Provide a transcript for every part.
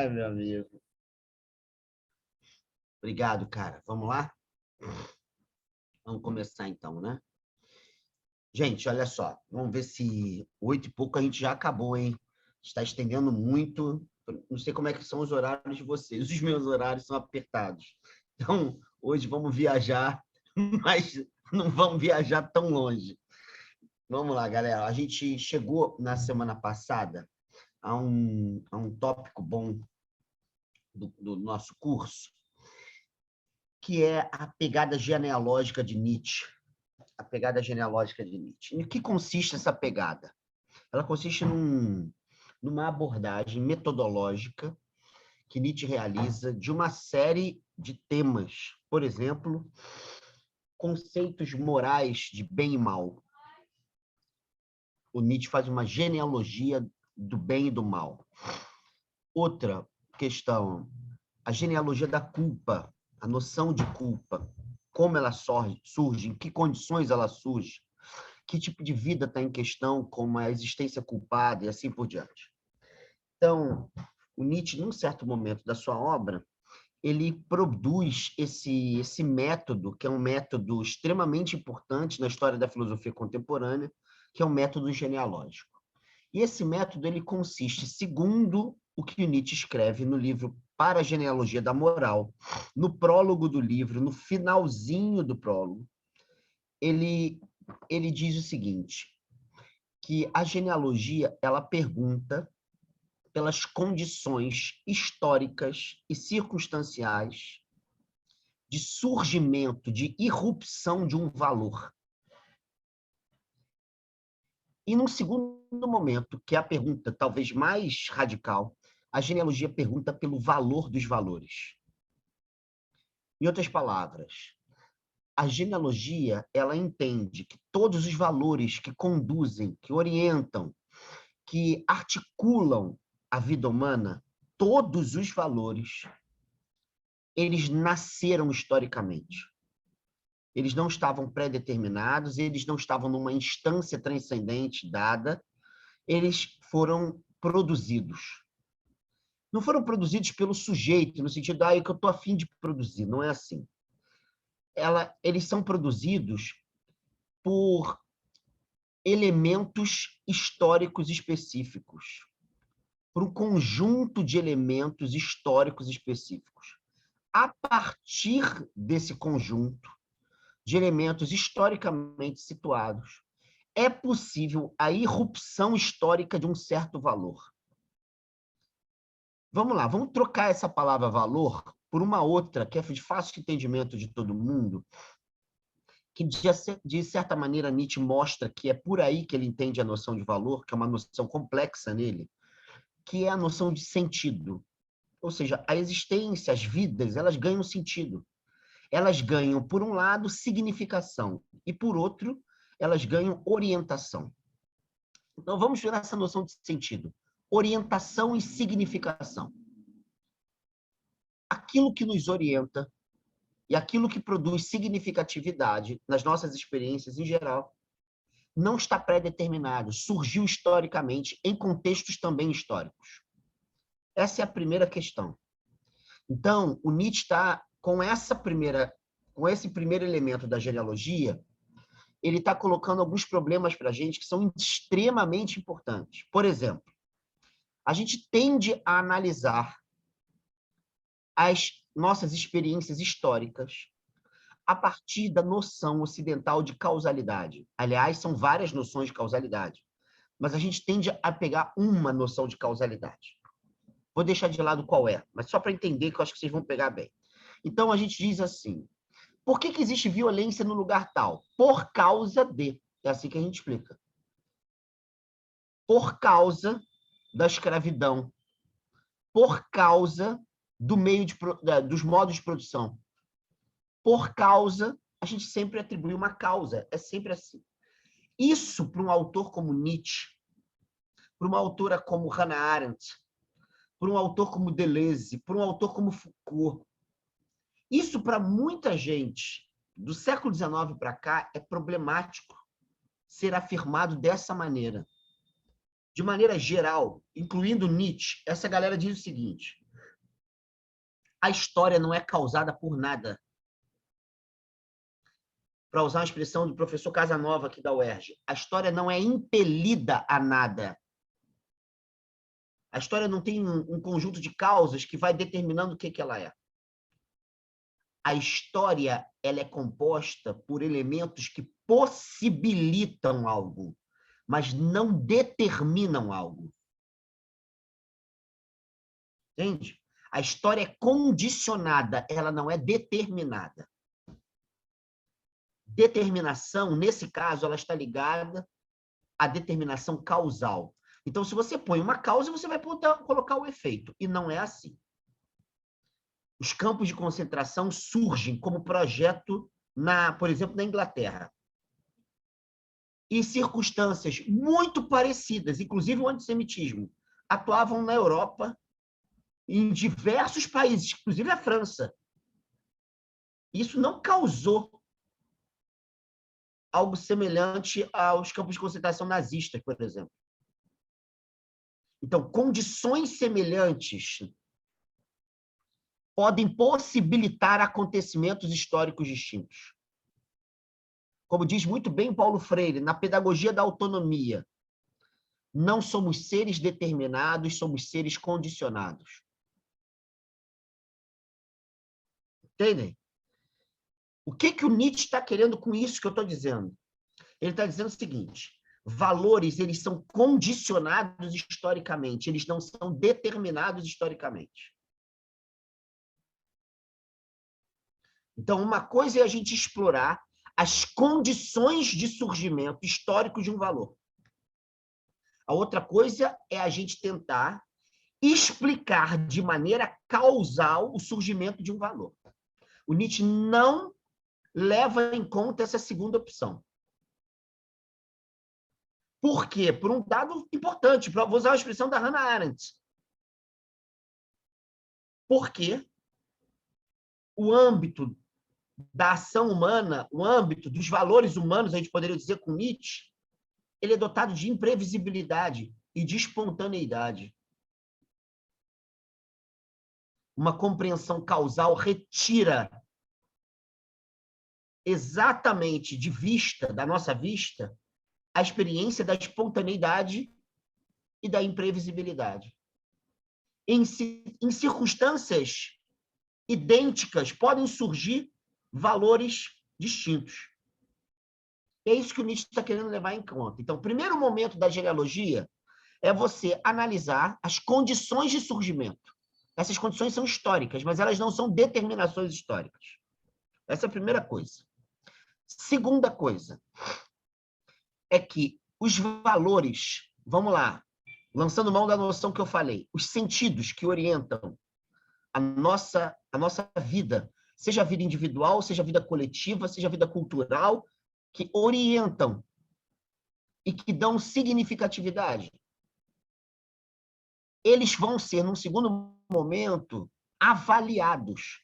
Ai, meu amigo. Obrigado, cara. Vamos lá? Vamos começar então, né? Gente, olha só. Vamos ver se 8 e pouco a gente já acabou, hein? Está estendendo muito. Não sei como é que são os horários de vocês. Os meus horários são apertados. Então, hoje vamos viajar, mas não vamos viajar tão longe. Vamos lá, galera. A gente chegou na semana passada a um tópico bom do nosso curso, que é a pegada genealógica de Nietzsche. A pegada genealógica de Nietzsche. Em que consiste essa pegada? Ela consiste numa abordagem metodológica que Nietzsche realiza de uma série de temas. Por exemplo, conceitos morais de bem e mal. O Nietzsche faz uma genealogia do bem e do mal. Outra questão, a genealogia da culpa, a noção de culpa, como ela surge, em que condições ela surge, que tipo de vida está em questão, como a existência culpada e assim por diante. Então, o Nietzsche, num certo momento da sua obra, ele produz esse método, que é um método extremamente importante na história da filosofia contemporânea, que é o método genealógico. E esse método ele consiste, segundo o que Nietzsche escreve no livro Para a Genealogia da Moral, no prólogo do livro, no finalzinho do prólogo, ele diz o seguinte, que a genealogia ela pergunta pelas condições históricas e circunstanciais de surgimento, de irrupção de um valor. E num segundo momento, que é a pergunta talvez mais radical, a genealogia pergunta pelo valor dos valores. Em outras palavras, a genealogia ela entende que todos os valores que conduzem, que orientam, que articulam a vida humana, todos os valores, eles nasceram historicamente. Eles não estavam pré-determinados, eles não estavam numa instância transcendente dada, eles foram produzidos. Não foram produzidos pelo sujeito, no sentido, é que eu estou a fim de produzir, não é assim. Eles são produzidos por elementos históricos específicos, por um conjunto de elementos históricos específicos. A partir desse conjunto de elementos historicamente situados, é possível a irrupção histórica de um certo valor. Vamos lá, vamos trocar essa palavra valor por uma outra, que é de fácil entendimento de todo mundo, que, de certa maneira, Nietzsche mostra que é por aí que ele entende a noção de valor, que é uma noção complexa nele, que é a noção de sentido. Ou seja, a existência, as vidas, elas ganham sentido. Elas ganham, por um lado, significação, e, por outro, elas ganham orientação. Então, vamos ver essa noção de sentido. Orientação e significação. Aquilo que nos orienta e aquilo que produz significatividade nas nossas experiências em geral não está pré-determinado, surgiu historicamente, em contextos também históricos. Essa é a primeira questão. Então, o Nietzsche está com esse primeiro elemento da genealogia, ele está colocando alguns problemas para a gente que são extremamente importantes. Por exemplo, a gente tende a analisar as nossas experiências históricas a partir da noção ocidental de causalidade. Aliás, são várias noções de causalidade, mas a gente tende a pegar uma noção de causalidade. Vou deixar de lado qual é, mas só para entender que eu acho que vocês vão pegar bem. Então, a gente diz assim, por que existe violência no lugar tal? Por causa de. É assim que a gente explica. Por causa da escravidão. Por causa do dos modos de produção. Por causa, a gente sempre atribui uma causa. É sempre assim. Isso, para um autor como Nietzsche, para uma autora como Hannah Arendt, para um autor como Deleuze, para um autor como Foucault, isso, para muita gente do século XIX para cá, é problemático ser afirmado dessa maneira. De maneira geral, incluindo Nietzsche, essa galera diz o seguinte, A história não é causada por nada. Para usar uma expressão do professor Casanova aqui da UERJ, a história não é impelida a nada. A história não tem um conjunto de causas que vai determinando o que ela é. A história ela é composta por elementos que possibilitam algo, mas não determinam algo. Entende? A história é condicionada, ela não é determinada. Determinação, nesse caso, ela está ligada à determinação causal. Então, se você põe uma causa, você vai poder colocar o efeito. E não é assim. Os campos de concentração surgem como projeto, por exemplo, na Inglaterra. Em circunstâncias muito parecidas, inclusive o antissemitismo, atuavam na Europa, em diversos países, inclusive a França. Isso não causou algo semelhante aos campos de concentração nazistas, por exemplo. Então, condições semelhantes podem possibilitar acontecimentos históricos distintos. Como diz muito bem Paulo Freire, na pedagogia da autonomia, não somos seres determinados, somos seres condicionados. Entendem? O que o Nietzsche está querendo com isso que eu estou dizendo? Ele está dizendo o seguinte: valores, eles são condicionados historicamente, eles não são determinados historicamente. Então, uma coisa é a gente explorar as condições de surgimento histórico de um valor. A outra coisa é a gente tentar explicar de maneira causal o surgimento de um valor. O Nietzsche não leva em conta essa segunda opção. Por quê? Por um dado importante, vou usar a expressão da Hannah Arendt. Porque o âmbito da ação humana, o âmbito dos valores humanos, a gente poderia dizer com Nietzsche, ele é dotado de imprevisibilidade e de espontaneidade. Uma compreensão causal retira exatamente de vista, da nossa vista, a experiência da espontaneidade e da imprevisibilidade. Em circunstâncias idênticas, podem surgir valores distintos. É isso que o Nietzsche está querendo levar em conta. Então, o primeiro momento da genealogia é você analisar as condições de surgimento. Essas condições são históricas, mas elas não são determinações históricas. Essa é a primeira coisa. Segunda coisa é que os valores, vamos lá, lançando mão da noção que eu falei, os sentidos que orientam a nossa vida, seja a vida individual, seja a vida coletiva, seja a vida cultural, que orientam e que dão significatividade, eles vão ser, num segundo momento, avaliados.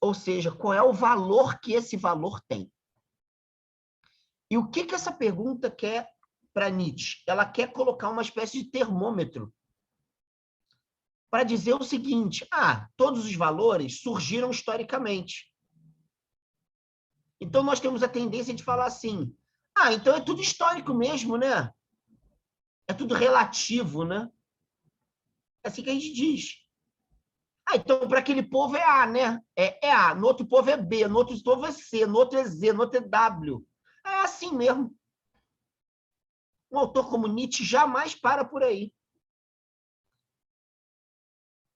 Ou seja, qual é o valor que esse valor tem? E o que essa pergunta quer para Nietzsche? Ela quer colocar uma espécie de termômetro para dizer o seguinte: todos os valores surgiram historicamente. Então, nós temos a tendência de falar assim: então é tudo histórico mesmo, né? É tudo relativo, né? É assim que a gente diz. Então, para aquele povo é A, né? É A, no outro povo é B, no outro povo é C, no outro é Z, no outro é W. É assim mesmo. Um autor como Nietzsche jamais para por aí.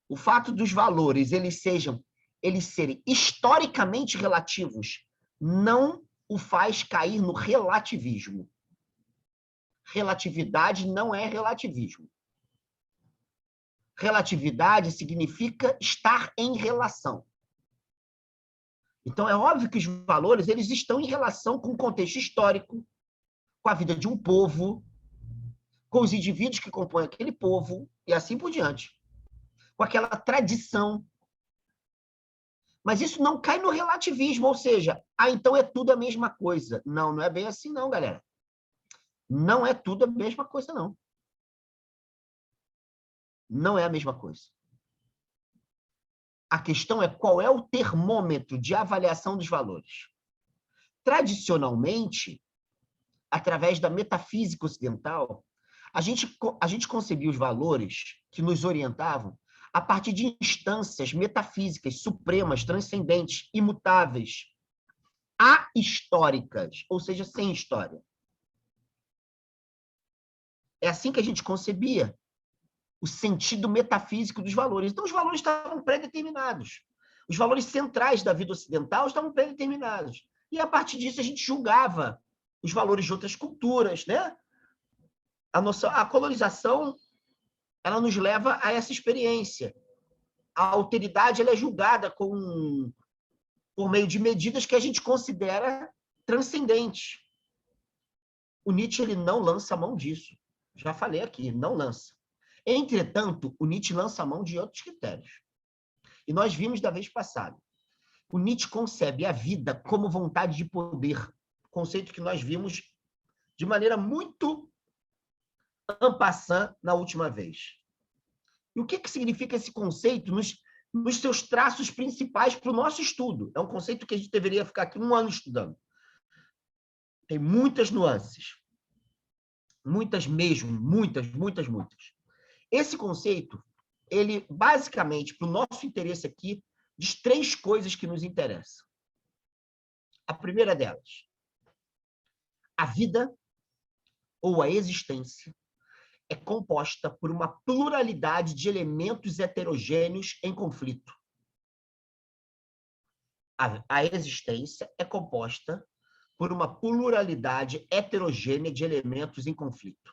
O fato dos valores eles serem historicamente relativos não o faz cair no relativismo. Relatividade não é relativismo. Relatividade significa estar em relação. Então, é óbvio que os valores eles estão em relação com o contexto histórico, com a vida de um povo, com os indivíduos que compõem aquele povo, e assim por diante. Com aquela tradição. Mas isso não cai no relativismo, ou seja, então é tudo a mesma coisa. Não, não é bem assim não, galera. Não é tudo a mesma coisa, não. Não é a mesma coisa. A questão é qual é o termômetro de avaliação dos valores. Tradicionalmente, através da metafísica ocidental, a gente concebia os valores que nos orientavam a partir de instâncias metafísicas supremas, transcendentes, imutáveis, ahistóricas, ou seja, sem história. É assim que a gente concebia o sentido metafísico dos valores. Então, os valores estavam pré-determinados. Os valores centrais da vida ocidental estavam pré-determinados. E, a partir disso, a gente julgava os valores de outras culturas, né? A colonização, ela nos leva a essa experiência. A alteridade, ela é julgada por meio de medidas que a gente considera transcendentes. O Nietzsche, ele não lança a mão disso. Já falei aqui, não lança. Entretanto, o Nietzsche lança a mão de outros critérios. E nós vimos da vez passada. O Nietzsche concebe a vida como vontade de poder, conceito que nós vimos de maneira muito en passant na última vez. E o que significa esse conceito nos seus traços principais para o nosso estudo? É um conceito que a gente deveria ficar aqui 1 ano estudando. Tem muitas nuances. Muitas mesmo, muitas. Esse conceito, ele basicamente, para o nosso interesse aqui, diz 3 coisas que nos interessam. A primeira delas, a vida ou a existência é composta por uma pluralidade de elementos heterogêneos em conflito. A existência é composta por uma pluralidade heterogênea de elementos em conflito.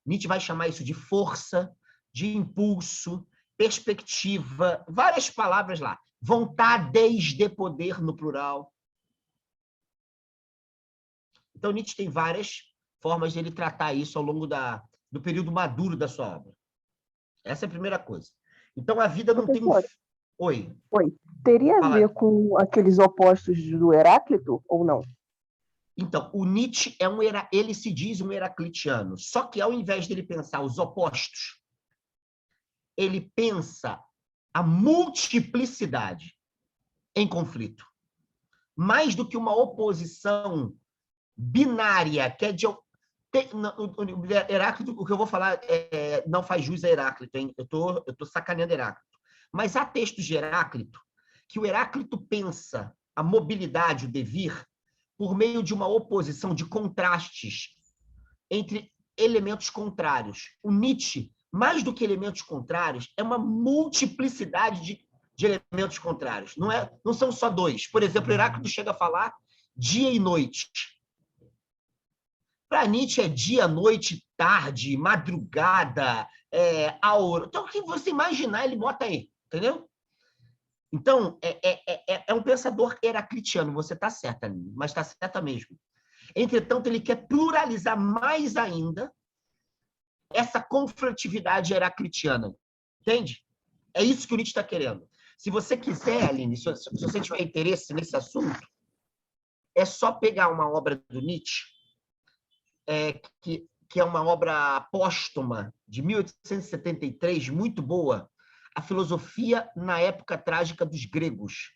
Nietzsche vai chamar isso de força, de impulso, perspectiva, várias palavras lá. Vontades de poder, no plural. Então, Nietzsche tem várias formas de ele tratar isso ao longo do período maduro da sua obra. Essa é a primeira coisa. Então, a vida não tem um... Oi. Teria a ver com aqueles opostos do Heráclito, ou não? Então, o Nietzsche ele se diz um heraclitiano, só que ao invés dele pensar os opostos, ele pensa a multiplicidade em conflito. Mais do que uma oposição binária, que é de... Heráclito, o que eu vou falar não faz jus a Heráclito, hein? Eu tô sacaneando Heráclito. Mas há textos de Heráclito que o Heráclito pensa a mobilidade, o devir, por meio de uma oposição de contrastes entre elementos contrários. O Nietzsche, mais do que elementos contrários, é uma multiplicidade de elementos contrários. Não são só 2. Por exemplo, Heráclito chega a falar dia e noite. Para Nietzsche é dia, noite, tarde, madrugada, aura. Então, o que você imaginar, ele bota aí, entendeu? Então, é um pensador heraclitiano, você está certa, mas está certa mesmo. Entretanto, ele quer pluralizar mais ainda essa conflitividade heraclitiana. Entende? É isso que o Nietzsche está querendo. Se você quiser, Aline, se você tiver interesse nesse assunto, é só pegar uma obra do Nietzsche, que é uma obra póstuma, de 1873, muito boa, A Filosofia na Época Trágica dos Gregos.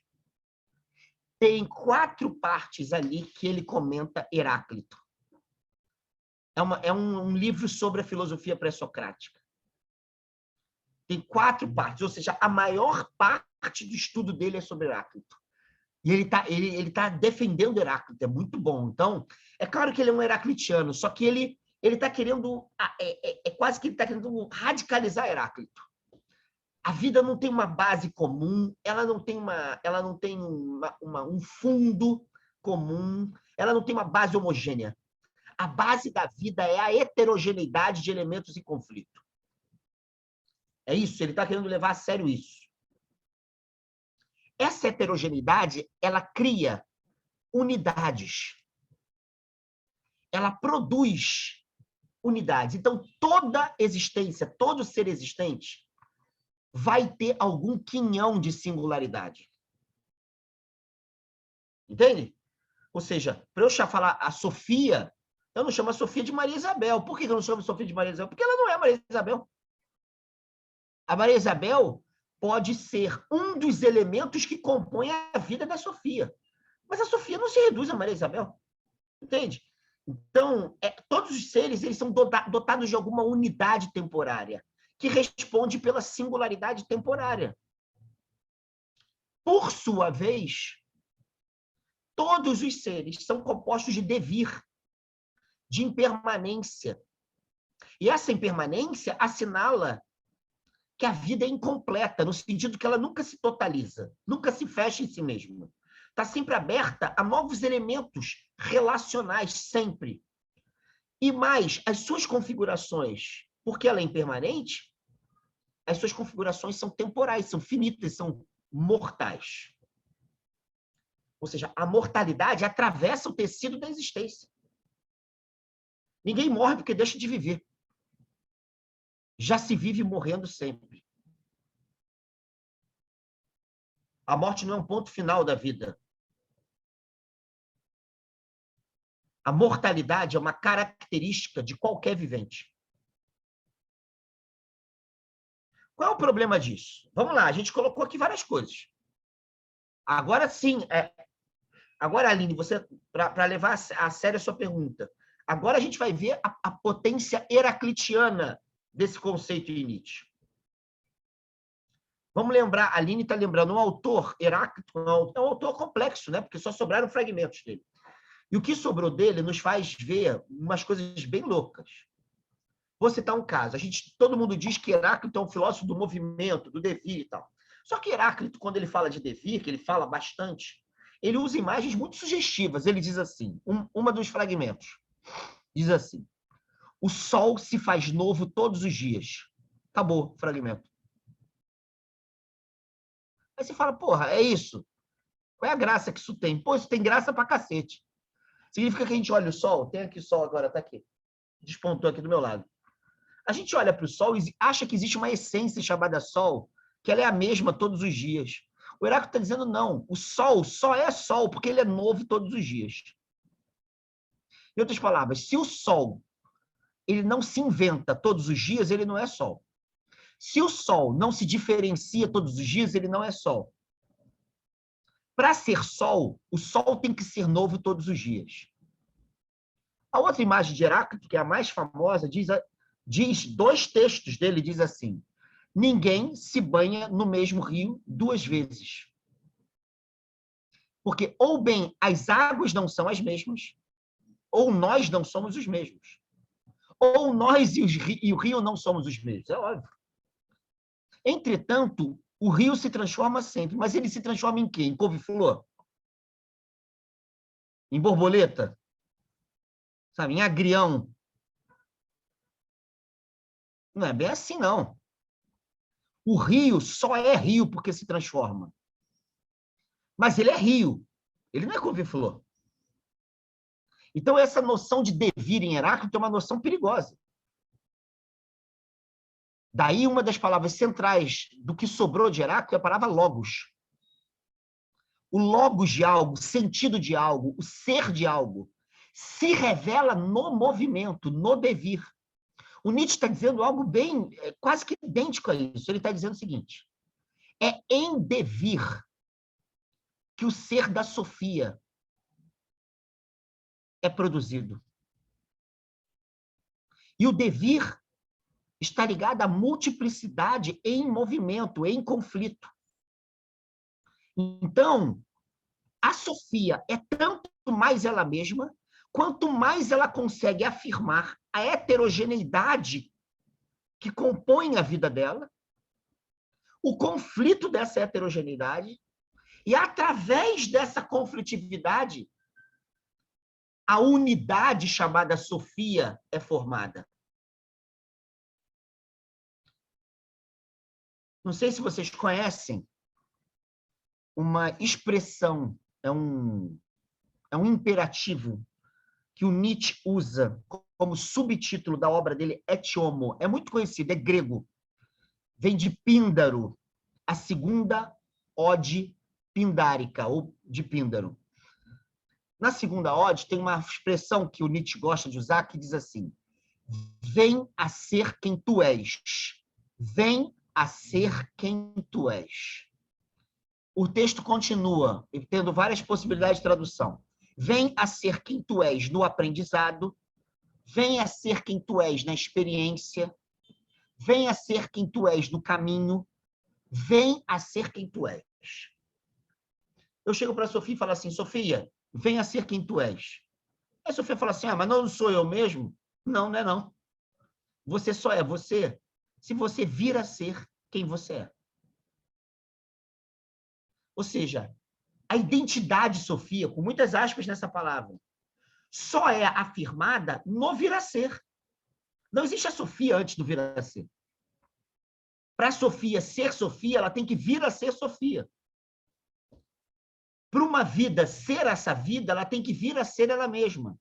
Tem 4 partes ali que ele comenta Heráclito. É um livro sobre a filosofia pré-socrática. Tem 4 partes, ou seja, a maior parte do estudo dele é sobre Heráclito. E ele tá defendendo Heráclito, é muito bom. Então, é claro que ele é um heraclitiano, só que ele está querendo, quase que ele está querendo radicalizar Heráclito. A vida não tem uma base comum, ela não tem um fundo comum, ela não tem uma base homogênea. A base da vida é a heterogeneidade de elementos em conflito. É isso, ele está querendo levar a sério isso. Essa heterogeneidade, ela cria unidades. Ela produz unidades. Então, toda existência, todo ser existente vai ter algum quinhão de singularidade. Entende? Ou seja, para eu falar a Sofia, eu não chamo a Sofia de Maria Isabel. Por que eu não chamo a Sofia de Maria Isabel? Porque ela não é Maria Isabel. A Maria Isabel pode ser um dos elementos que compõem a vida da Sofia. Mas a Sofia não se reduz a Maria Isabel. Entende? Então, todos os seres eles são dotados de alguma unidade temporária, que responde pela singularidade temporária. Por sua vez, todos os seres são compostos de devir, de impermanência. E essa impermanência assinala que a vida é incompleta, no sentido que ela nunca se totaliza, nunca se fecha em si mesma. Está sempre aberta a novos elementos relacionais, sempre. E mais, as suas configurações, porque ela é impermanente, as suas configurações são temporais, são finitas, são mortais. Ou seja, a mortalidade atravessa o tecido da existência. Ninguém morre porque deixa de viver. Já se vive morrendo sempre. A morte não é um ponto final da vida. A mortalidade é uma característica de qualquer vivente. Qual é o problema disso? Vamos lá, a gente colocou aqui várias coisas. Agora sim, agora, Aline, para levar a sério a sua pergunta, agora a gente vai ver a potência heraclitiana desse conceito em Nietzsche. Vamos lembrar, a Aline está lembrando, um autor, Heráclito, é um autor complexo, né? Porque só sobraram fragmentos dele. E o que sobrou dele nos faz ver umas coisas bem loucas. Vou citar um caso. Todo mundo diz que Heráclito é um filósofo do movimento, do devir e tal. Só que Heráclito, quando ele fala de devir, que ele fala bastante, ele usa imagens muito sugestivas. Ele diz assim, uma dos fragmentos, diz assim, o sol se faz novo todos os dias. Acabou o fragmento. Aí você fala, porra, é isso? Qual é a graça que isso tem? Pô, isso tem graça pra cacete. Significa que a gente olha o sol, tem aqui o sol agora, tá aqui. Despontou aqui do meu lado. A gente olha para o sol e acha que existe uma essência chamada sol, que ela é a mesma todos os dias. O Heráclito está dizendo não, o sol só é sol porque ele é novo todos os dias. Em outras palavras, se o sol ele não se inventa todos os dias, ele não é sol. Se o sol não se diferencia todos os dias, ele não é sol. Para ser sol, o sol tem que ser novo todos os dias. A outra imagem de Heráclito, que é a mais famosa, diz dois textos dele, diz assim, ninguém se banha no mesmo rio duas vezes. Porque ou bem as águas não são as mesmas, ou nós não somos os mesmos. Ou nós e o rio não somos os mesmos, é óbvio. Entretanto, o rio se transforma sempre, mas ele se transforma em quê? Em couve-flor? Em borboleta? Sabe? Em agrião? Não é bem assim, não. O rio só é rio porque se transforma. Mas ele é rio. Ele não é couve-flor. Então, essa noção de devir em Heráclito é uma noção perigosa. Daí, uma das palavras centrais do que sobrou de Heráclito é a palavra logos. O logos de algo, o sentido de algo, o ser de algo, se revela no movimento, no devir. O Nietzsche está dizendo algo bem, quase que idêntico a isso. Ele está dizendo o seguinte, é em devir que o ser da Sofia é produzido. E o devir está ligado à multiplicidade em movimento, em conflito. Então, a Sofia é tanto mais ela mesma, quanto mais ela consegue afirmar a heterogeneidade que compõe a vida dela, o conflito dessa heterogeneidade, e através dessa conflitividade, a unidade chamada Sofia é formada. Não sei se vocês conhecem uma expressão, é um imperativo que o Nietzsche usa como subtítulo da obra dele, Et Homo. É muito conhecido, é grego. Vem de Píndaro, a segunda ode pindárica, ou de Píndaro. Na segunda ode, tem uma expressão que o Nietzsche gosta de usar, que diz assim, vem a ser quem tu és. Vem a ser quem tu és. O texto continua, tendo várias possibilidades de tradução. Vem a ser quem tu és no aprendizado, vem a ser quem tu és na experiência, vem a ser quem tu és no caminho, vem a ser quem tu és. Eu chego para a Sofia e falo assim, Sofia, vem a ser quem tu és. Aí a Sofia fala assim, mas não sou eu mesmo? Não, não é não. Você só é você se você vir a ser quem você é. Ou seja, a identidade, Sofia, com muitas aspas nessa palavra, só é afirmada no vir a ser. Não existe a Sofia antes do vir a ser. Para a Sofia ser Sofia, ela tem que vir a ser Sofia. Para uma vida ser essa vida, ela tem que vir a ser ela mesma.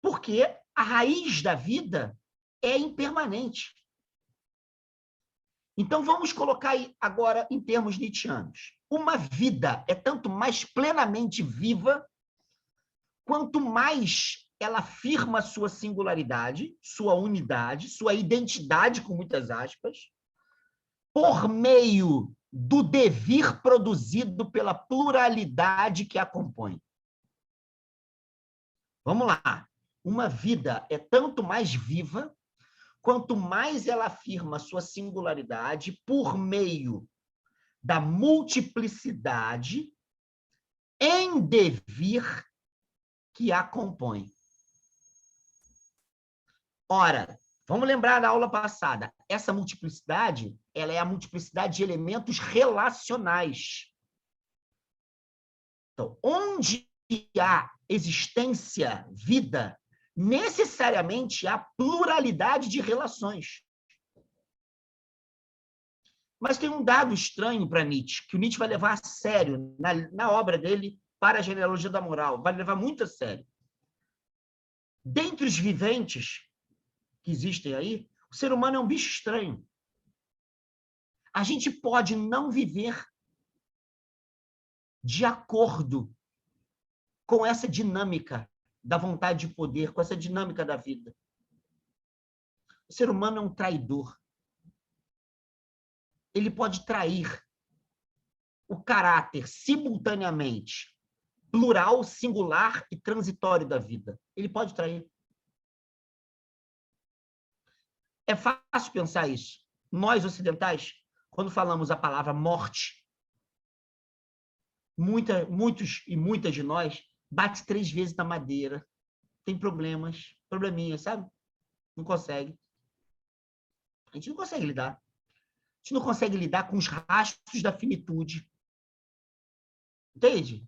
Porque a raiz da vida é impermanente. Então, vamos colocar agora em termos nietzschianos. Uma vida é tanto mais plenamente viva, quanto mais ela afirma sua singularidade, sua unidade, sua identidade, com muitas aspas, por meio do devir produzido pela pluralidade que a compõe. Vamos lá. Uma vida é tanto mais viva, quanto mais ela afirma sua singularidade por meio da multiplicidade em devir que a compõe. Ora, vamos lembrar da aula passada, essa multiplicidade, ela é a multiplicidade de elementos relacionais. Então, onde há existência, vida, necessariamente há pluralidade de relações. Mas tem um dado estranho para Nietzsche, que o Nietzsche vai levar a sério na obra dele, Para a Genealogia da Moral, vai levar muito a sério. Dentre os viventes que existem aí, o ser humano é um bicho estranho. A gente pode não viver de acordo com essa dinâmica da vontade de poder, com essa dinâmica da vida. O ser humano é um traidor. Ele pode trair o caráter simultaneamente plural, singular e transitório da vida. Ele pode trair. É fácil pensar isso. Nós, ocidentais, quando falamos a palavra morte, muitos e muitas de nós bate 3 vezes na madeira, tem probleminhas, sabe? Não consegue. A gente não consegue lidar. A gente não consegue lidar com os rastros da finitude. Entende?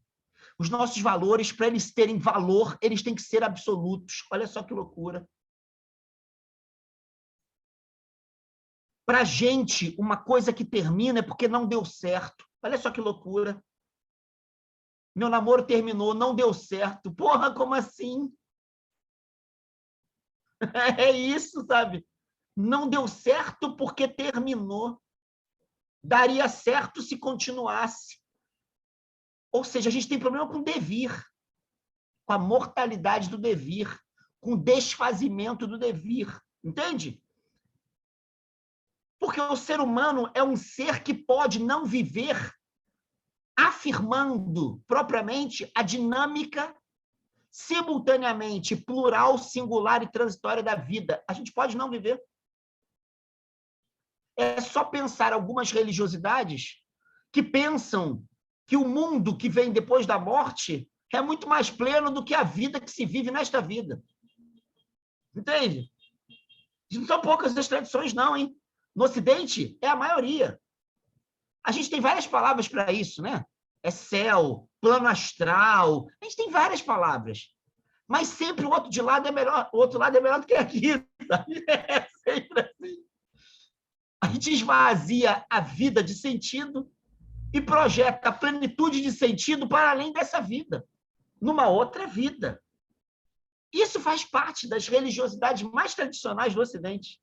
Os nossos valores, para eles terem valor, eles têm que ser absolutos. Olha só que loucura. Para a gente, uma coisa que termina é porque não deu certo. Olha só que loucura. Meu namoro terminou, não deu certo. Porra, como assim? É isso, sabe? Não deu certo porque terminou. Daria certo se continuasse. Ou seja, a gente tem problema com o devir, com a mortalidade do devir, com o desfazimento do devir. Entende? Porque o ser humano é um ser que pode não viver afirmando propriamente a dinâmica simultaneamente plural, singular e transitória da vida. A gente pode não viver. É só pensar algumas religiosidades que pensam que o mundo que vem depois da morte é muito mais pleno do que a vida que se vive nesta vida. Entende? Não são poucas as tradições, não, hein? No Ocidente, é a maioria. A gente tem várias palavras para isso, né? É céu, plano astral. A gente tem várias palavras. Mas sempre o outro lado é melhor do que aqui. Sabe? É sempre assim. A gente esvazia a vida de sentido e projeta a plenitude de sentido para além dessa vida, numa outra vida. Isso faz parte das religiosidades mais tradicionais do Ocidente.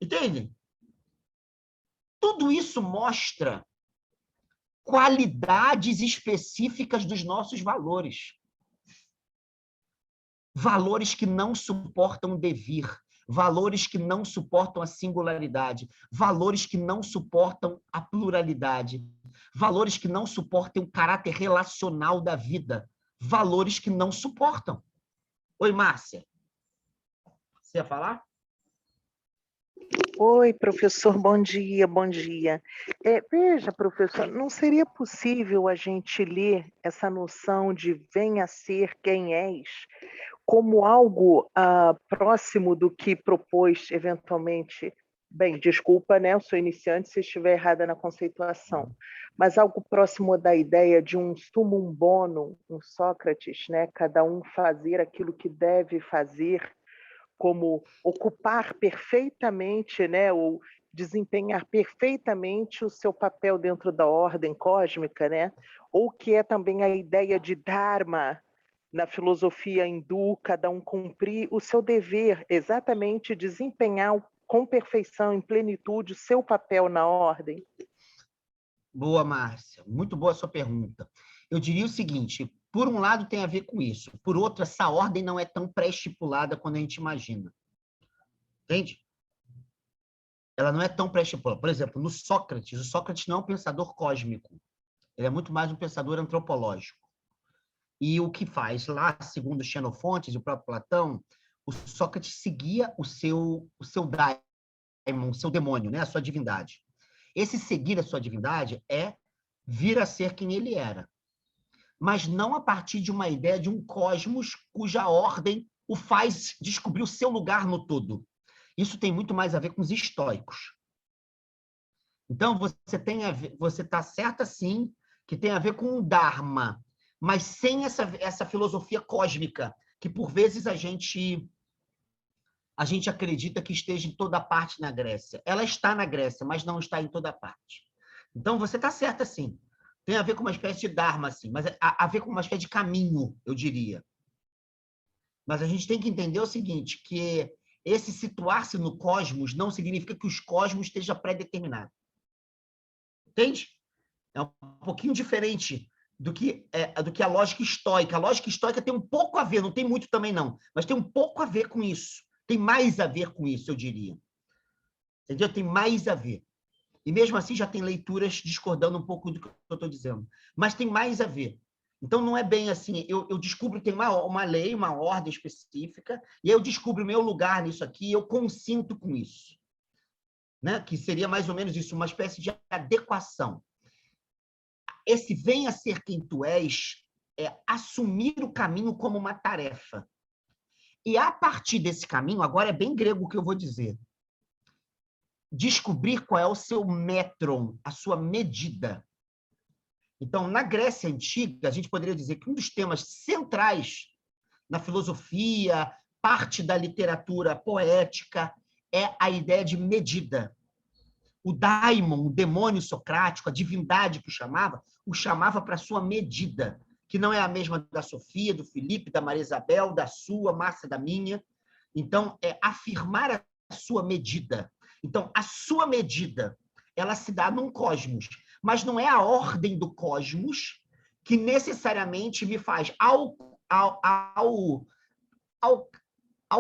Entende? Tudo isso mostra qualidades específicas dos nossos valores. Valores que não suportam devir, valores que não suportam a singularidade, valores que não suportam a pluralidade, valores que não suportam o caráter relacional da vida, valores que não suportam. Oi, Márcia. Você ia falar? Oi, professor, bom dia, bom dia. Veja, professor, não seria possível a gente ler essa noção de venha a ser quem és como algo próximo do que propôs eventualmente, bem, desculpa, né, eu sou iniciante se estiver errada na conceituação, mas algo próximo da ideia de um summum bonum, um Sócrates, né, cada um fazer aquilo que deve fazer, como ocupar perfeitamente, né, ou desempenhar perfeitamente o seu papel dentro da ordem cósmica, né? Ou que é também a ideia de Dharma na filosofia hindu, cada um cumprir o seu dever, exatamente desempenhar com perfeição, em plenitude, o seu papel na ordem. Boa, Márcia. Muito boa a sua pergunta. Eu diria o seguinte, por um lado tem a ver com isso, por outro, essa ordem não é tão pré-estipulada quando a gente imagina. Entende? Ela não é tão pré-estipulada. Por exemplo, no Sócrates, o Sócrates não é um pensador cósmico, ele é muito mais um pensador antropológico. E o que faz lá, segundo Xenofontes e o próprio Platão, o Sócrates seguia o seu daimon, o seu demônio, né? A sua divindade. Esse seguir a sua divindade é vir a ser quem ele era. Mas não a partir de uma ideia de um cosmos cuja ordem o faz descobrir o seu lugar no todo. Isso tem muito mais a ver com os estoicos. Então, você está certa, sim, que tem a ver com o Dharma, mas sem essa filosofia cósmica, que por vezes a gente acredita que esteja em toda parte na Grécia. Ela está na Grécia, mas não está em toda parte. Então, você está certa, sim. Tem a ver com uma espécie de Dharma, sim, mas a ver com uma espécie de caminho, eu diria. Mas a gente tem que entender o seguinte, que esse situar-se no cosmos não significa que os cosmos esteja pré-determinado. Entende? É um pouquinho diferente do que a lógica estoica. A lógica estoica tem um pouco a ver, não tem muito também não, mas tem um pouco a ver com isso. Tem mais a ver com isso, eu diria. Entendeu? Tem mais a ver. E mesmo assim já tem leituras discordando um pouco do que eu estou dizendo. Mas tem mais a ver. Então não é bem assim, eu descubro que tem uma lei, uma ordem específica, e eu descubro o meu lugar nisso aqui, e eu consinto com isso. Né? Que seria mais ou menos isso, uma espécie de adequação. Esse venha a ser quem tu és é assumir o caminho como uma tarefa. E a partir desse caminho, agora é bem grego o que eu vou dizer, descobrir qual é o seu metron, a sua medida. Então, na Grécia Antiga, a gente poderia dizer que um dos temas centrais na filosofia, parte da literatura poética, é a ideia de medida. O daimon, o demônio socrático, a divindade que o chamava para sua medida, que não é a mesma da Sofia, do Felipe, da Maria Isabel, da sua, Márcia, da minha. Então, é afirmar a sua medida. Então, a sua medida, ela se dá num cosmos, mas não é a ordem do cosmos que necessariamente me faz, ao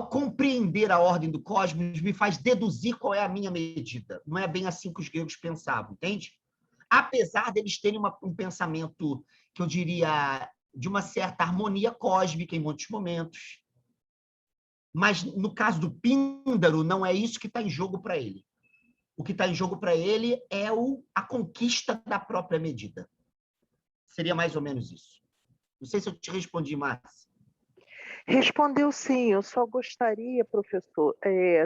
compreender a ordem do cosmos, me faz deduzir qual é a minha medida. Não é bem assim que os gregos pensavam, entende? Apesar deles terem um pensamento, que eu diria, de uma certa harmonia cósmica em muitos momentos. Mas, no caso do Píndaro, não é isso que está em jogo para ele. O que está em jogo para ele é a conquista da própria medida. Seria mais ou menos isso. Não sei se eu te respondi, Márcia. Respondeu sim, eu só gostaria, professor,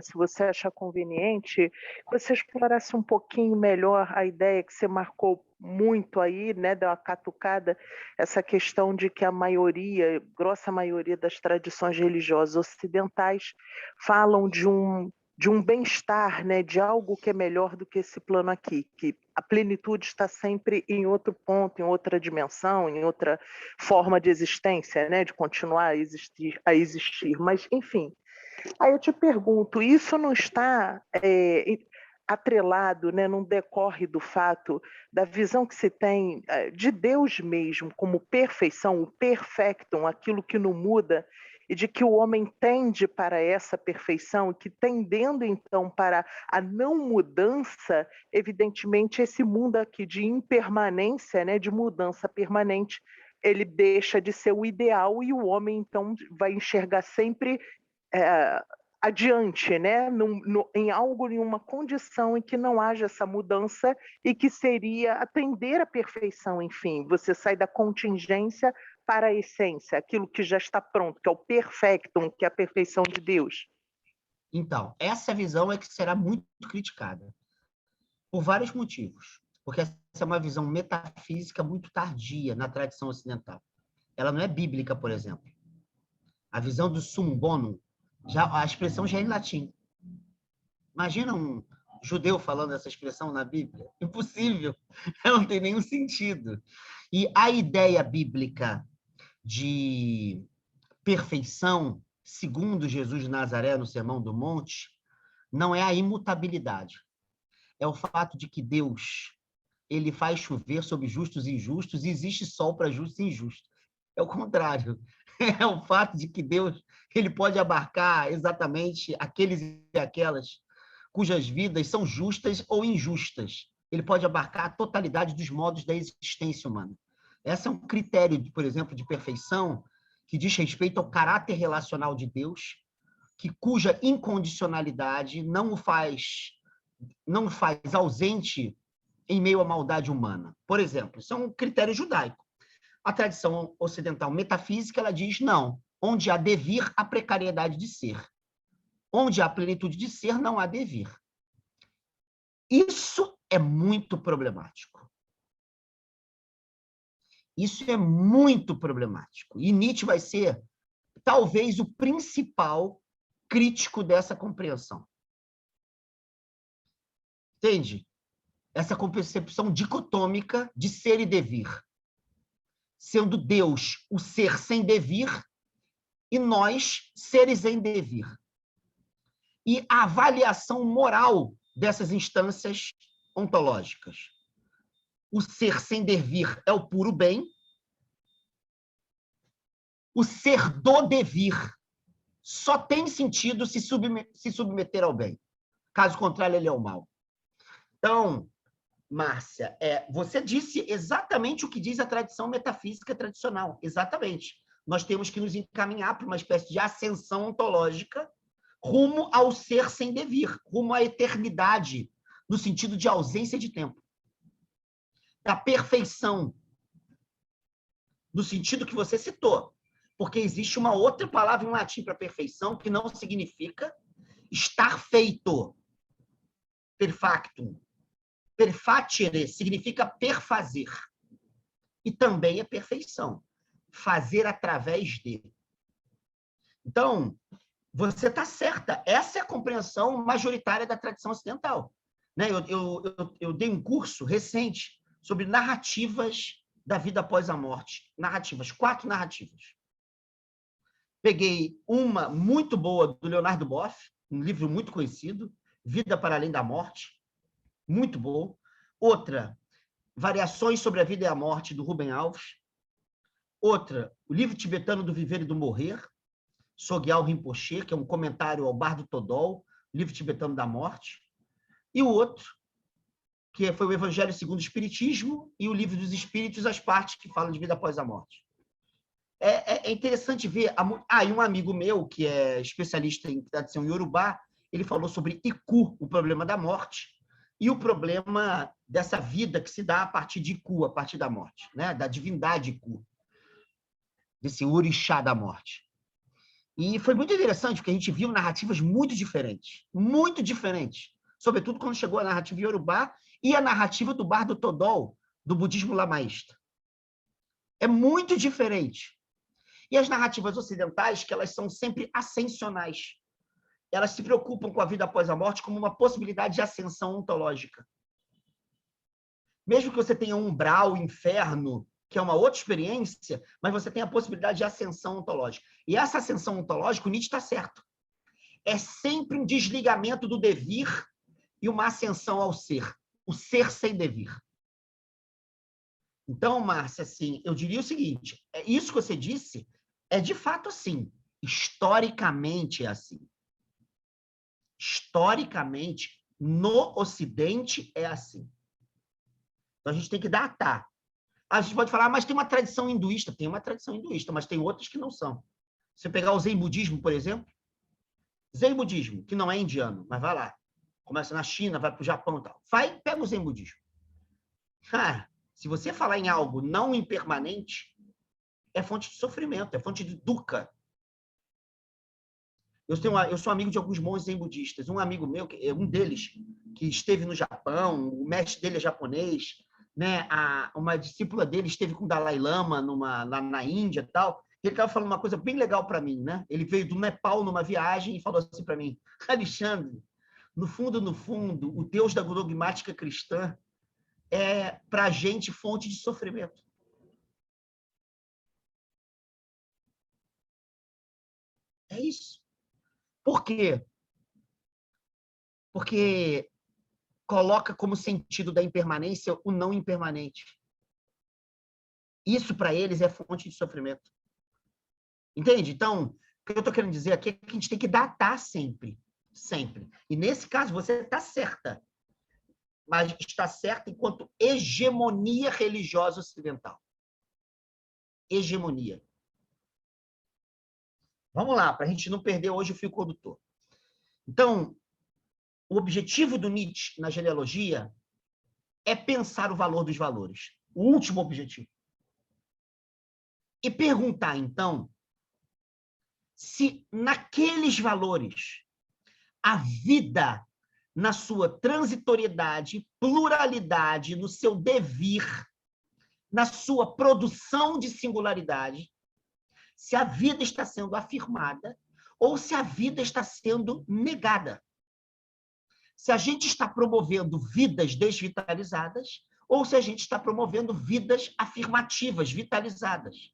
se você achar conveniente, que você explorasse um pouquinho melhor a ideia que você marcou muito aí, né, deu uma catucada, essa questão de que a maioria, grossa maioria das tradições religiosas ocidentais falam de um bem-estar, né, de algo que é melhor do que esse plano aqui, que a plenitude está sempre em outro ponto, em outra dimensão, em outra forma de existência, né, de continuar a existir. Mas, enfim, aí eu te pergunto, isso não está atrelado, né, não decorre do fato da visão que se tem de Deus mesmo como perfeição, o perfectum, aquilo que não muda, e de que o homem tende para essa perfeição, e que tendendo então para a não mudança, evidentemente esse mundo aqui de impermanência, né, de mudança permanente, ele deixa de ser o ideal e o homem então vai enxergar sempre adiante, né, em algo, em uma condição em que não haja essa mudança e que seria atender à perfeição, enfim, você sai da contingência para a essência, aquilo que já está pronto, que é o perfectum, que é a perfeição de Deus. Então, essa visão é que será muito criticada, por vários motivos. Porque essa é uma visão metafísica muito tardia na tradição ocidental. Ela não é bíblica, por exemplo. A visão do sum bonum, a expressão já é em latim. Imagina um judeu falando essa expressão na Bíblia. Impossível. Ela não tem nenhum sentido. E a ideia bíblica de perfeição, segundo Jesus de Nazaré no Sermão do Monte, não é a imutabilidade. É o fato de que Deus, ele faz chover sobre justos e injustos e existe sol para justos e injustos. É o contrário. É o fato de que Deus, ele pode abarcar exatamente aqueles e aquelas cujas vidas são justas ou injustas. Ele pode abarcar a totalidade dos modos da existência humana. Esse é um critério, por exemplo, de perfeição que diz respeito ao caráter relacional de Deus, cuja incondicionalidade não o faz ausente em meio à maldade humana. Por exemplo, isso é um critério judaico. A tradição ocidental metafísica, ela diz, não, onde há devir, há precariedade de ser. Onde há plenitude de ser, não há devir. Isso é muito problemático. Isso é muito problemático. E Nietzsche vai ser, talvez, o principal crítico dessa compreensão. Entende? Essa concepção dicotômica de ser e devir. Sendo Deus o ser sem devir e nós seres em devir. E a avaliação moral dessas instâncias ontológicas. O ser sem devir é o puro bem. O ser do devir só tem sentido se submeter ao bem. Caso contrário, ele é o mal. Então, Márcia, você disse exatamente o que diz a tradição metafísica tradicional. Exatamente. Nós temos que nos encaminhar para uma espécie de ascensão ontológica rumo ao ser sem devir, rumo à eternidade, no sentido de ausência de tempo. Da perfeição, no sentido que você citou. Porque existe uma outra palavra em latim para perfeição que não significa estar feito. Perfactum. Perfacere significa perfazer. E também é perfeição. Fazer através de. Então, você está certa. Essa é a compreensão majoritária da tradição ocidental. Né? Eu dei um curso recente sobre narrativas da vida após a morte. 4 narrativas. Peguei uma muito boa do Leonardo Boff, um livro muito conhecido, Vida para Além da Morte, muito bom. Outra, Variações sobre a Vida e a Morte, do Rubem Alves. Outra, o livro tibetano do Viver e do Morrer, Sogyal Rinpoche, que é um comentário ao Bardo Todol, livro tibetano da morte. E o outro, que foi o Evangelho segundo o Espiritismo e o Livro dos Espíritos, as partes que falam de vida após a morte. É interessante ver... e um amigo meu, que é especialista em tradição iorubá, ele falou sobre Iku, o problema da morte, e o problema dessa vida que se dá a partir de Iku, a partir da morte, né? Da divindade Iku, desse orixá da morte. E foi muito interessante, porque a gente viu narrativas muito diferentes, sobretudo quando chegou a narrativa iorubá e a narrativa do Bardo Todol, do budismo lamaísta. É muito diferente. E as narrativas ocidentais, que elas são sempre ascensionais. Elas se preocupam com a vida após a morte como uma possibilidade de ascensão ontológica. Mesmo que você tenha um umbral, inferno, que é uma outra experiência, mas você tem a possibilidade de ascensão ontológica. E essa ascensão ontológica, o Nietzsche está certo. É sempre um desligamento do devir e uma ascensão ao ser. O ser sem devir. Então, Márcia, assim, eu diria o seguinte, isso que você disse é de fato assim. Historicamente é assim. Historicamente, no Ocidente é assim. Então, a gente tem que datar. A gente pode falar, mas tem uma tradição hinduísta. Tem uma tradição hinduísta, mas tem outras que não são. Você pegar o Zen budismo, por exemplo, Zen budismo, que não é indiano, mas vai lá. Começa na China, vai para o Japão e tal. Vai, pega o Zen budismo. Cara, se você falar em algo não impermanente, é fonte de sofrimento, é fonte de dukkha. Eu sou amigo de alguns monges zen budistas. Um amigo meu, um deles, que esteve no Japão, o mestre dele é japonês, né? Uma discípula dele esteve com o Dalai Lama lá na Índia e tal. E ele estava falando uma coisa bem legal para mim, né? Ele veio do Nepal numa viagem e falou assim para mim: Alexandre, no fundo, o Deus da dogmática cristã é, para a gente, fonte de sofrimento. É isso. Por quê? Porque coloca como sentido da impermanência o não impermanente. Isso, para eles, é fonte de sofrimento. Entende? Então, o que eu estou querendo dizer aqui é que a gente tem que datar sempre. Sempre. E, nesse caso, você está certa. Mas está certa enquanto hegemonia religiosa ocidental. Hegemonia. Vamos lá, para a gente não perder hoje o fio condutor. Então, o objetivo do Nietzsche na genealogia é pensar o valor dos valores. O último objetivo. E perguntar, então, se naqueles valores a vida, na sua transitoriedade, pluralidade, no seu devir, na sua produção de singularidade, se a vida está sendo afirmada ou se a vida está sendo negada. Se a gente está promovendo vidas desvitalizadas ou se a gente está promovendo vidas afirmativas, vitalizadas.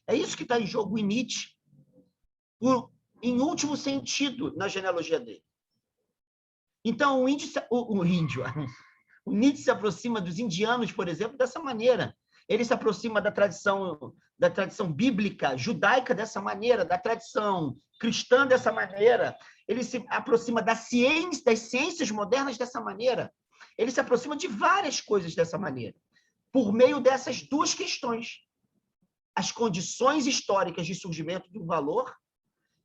É isso que está em jogo em Nietzsche, em último sentido, na genealogia dele. Então, o Nietzsche se aproxima dos indianos, por exemplo, dessa maneira. Ele se aproxima da tradição bíblica, judaica dessa maneira, da tradição cristã dessa maneira. Ele se aproxima das ciências modernas dessa maneira. Ele se aproxima de várias coisas dessa maneira, por meio dessas duas questões: as condições históricas de surgimento do valor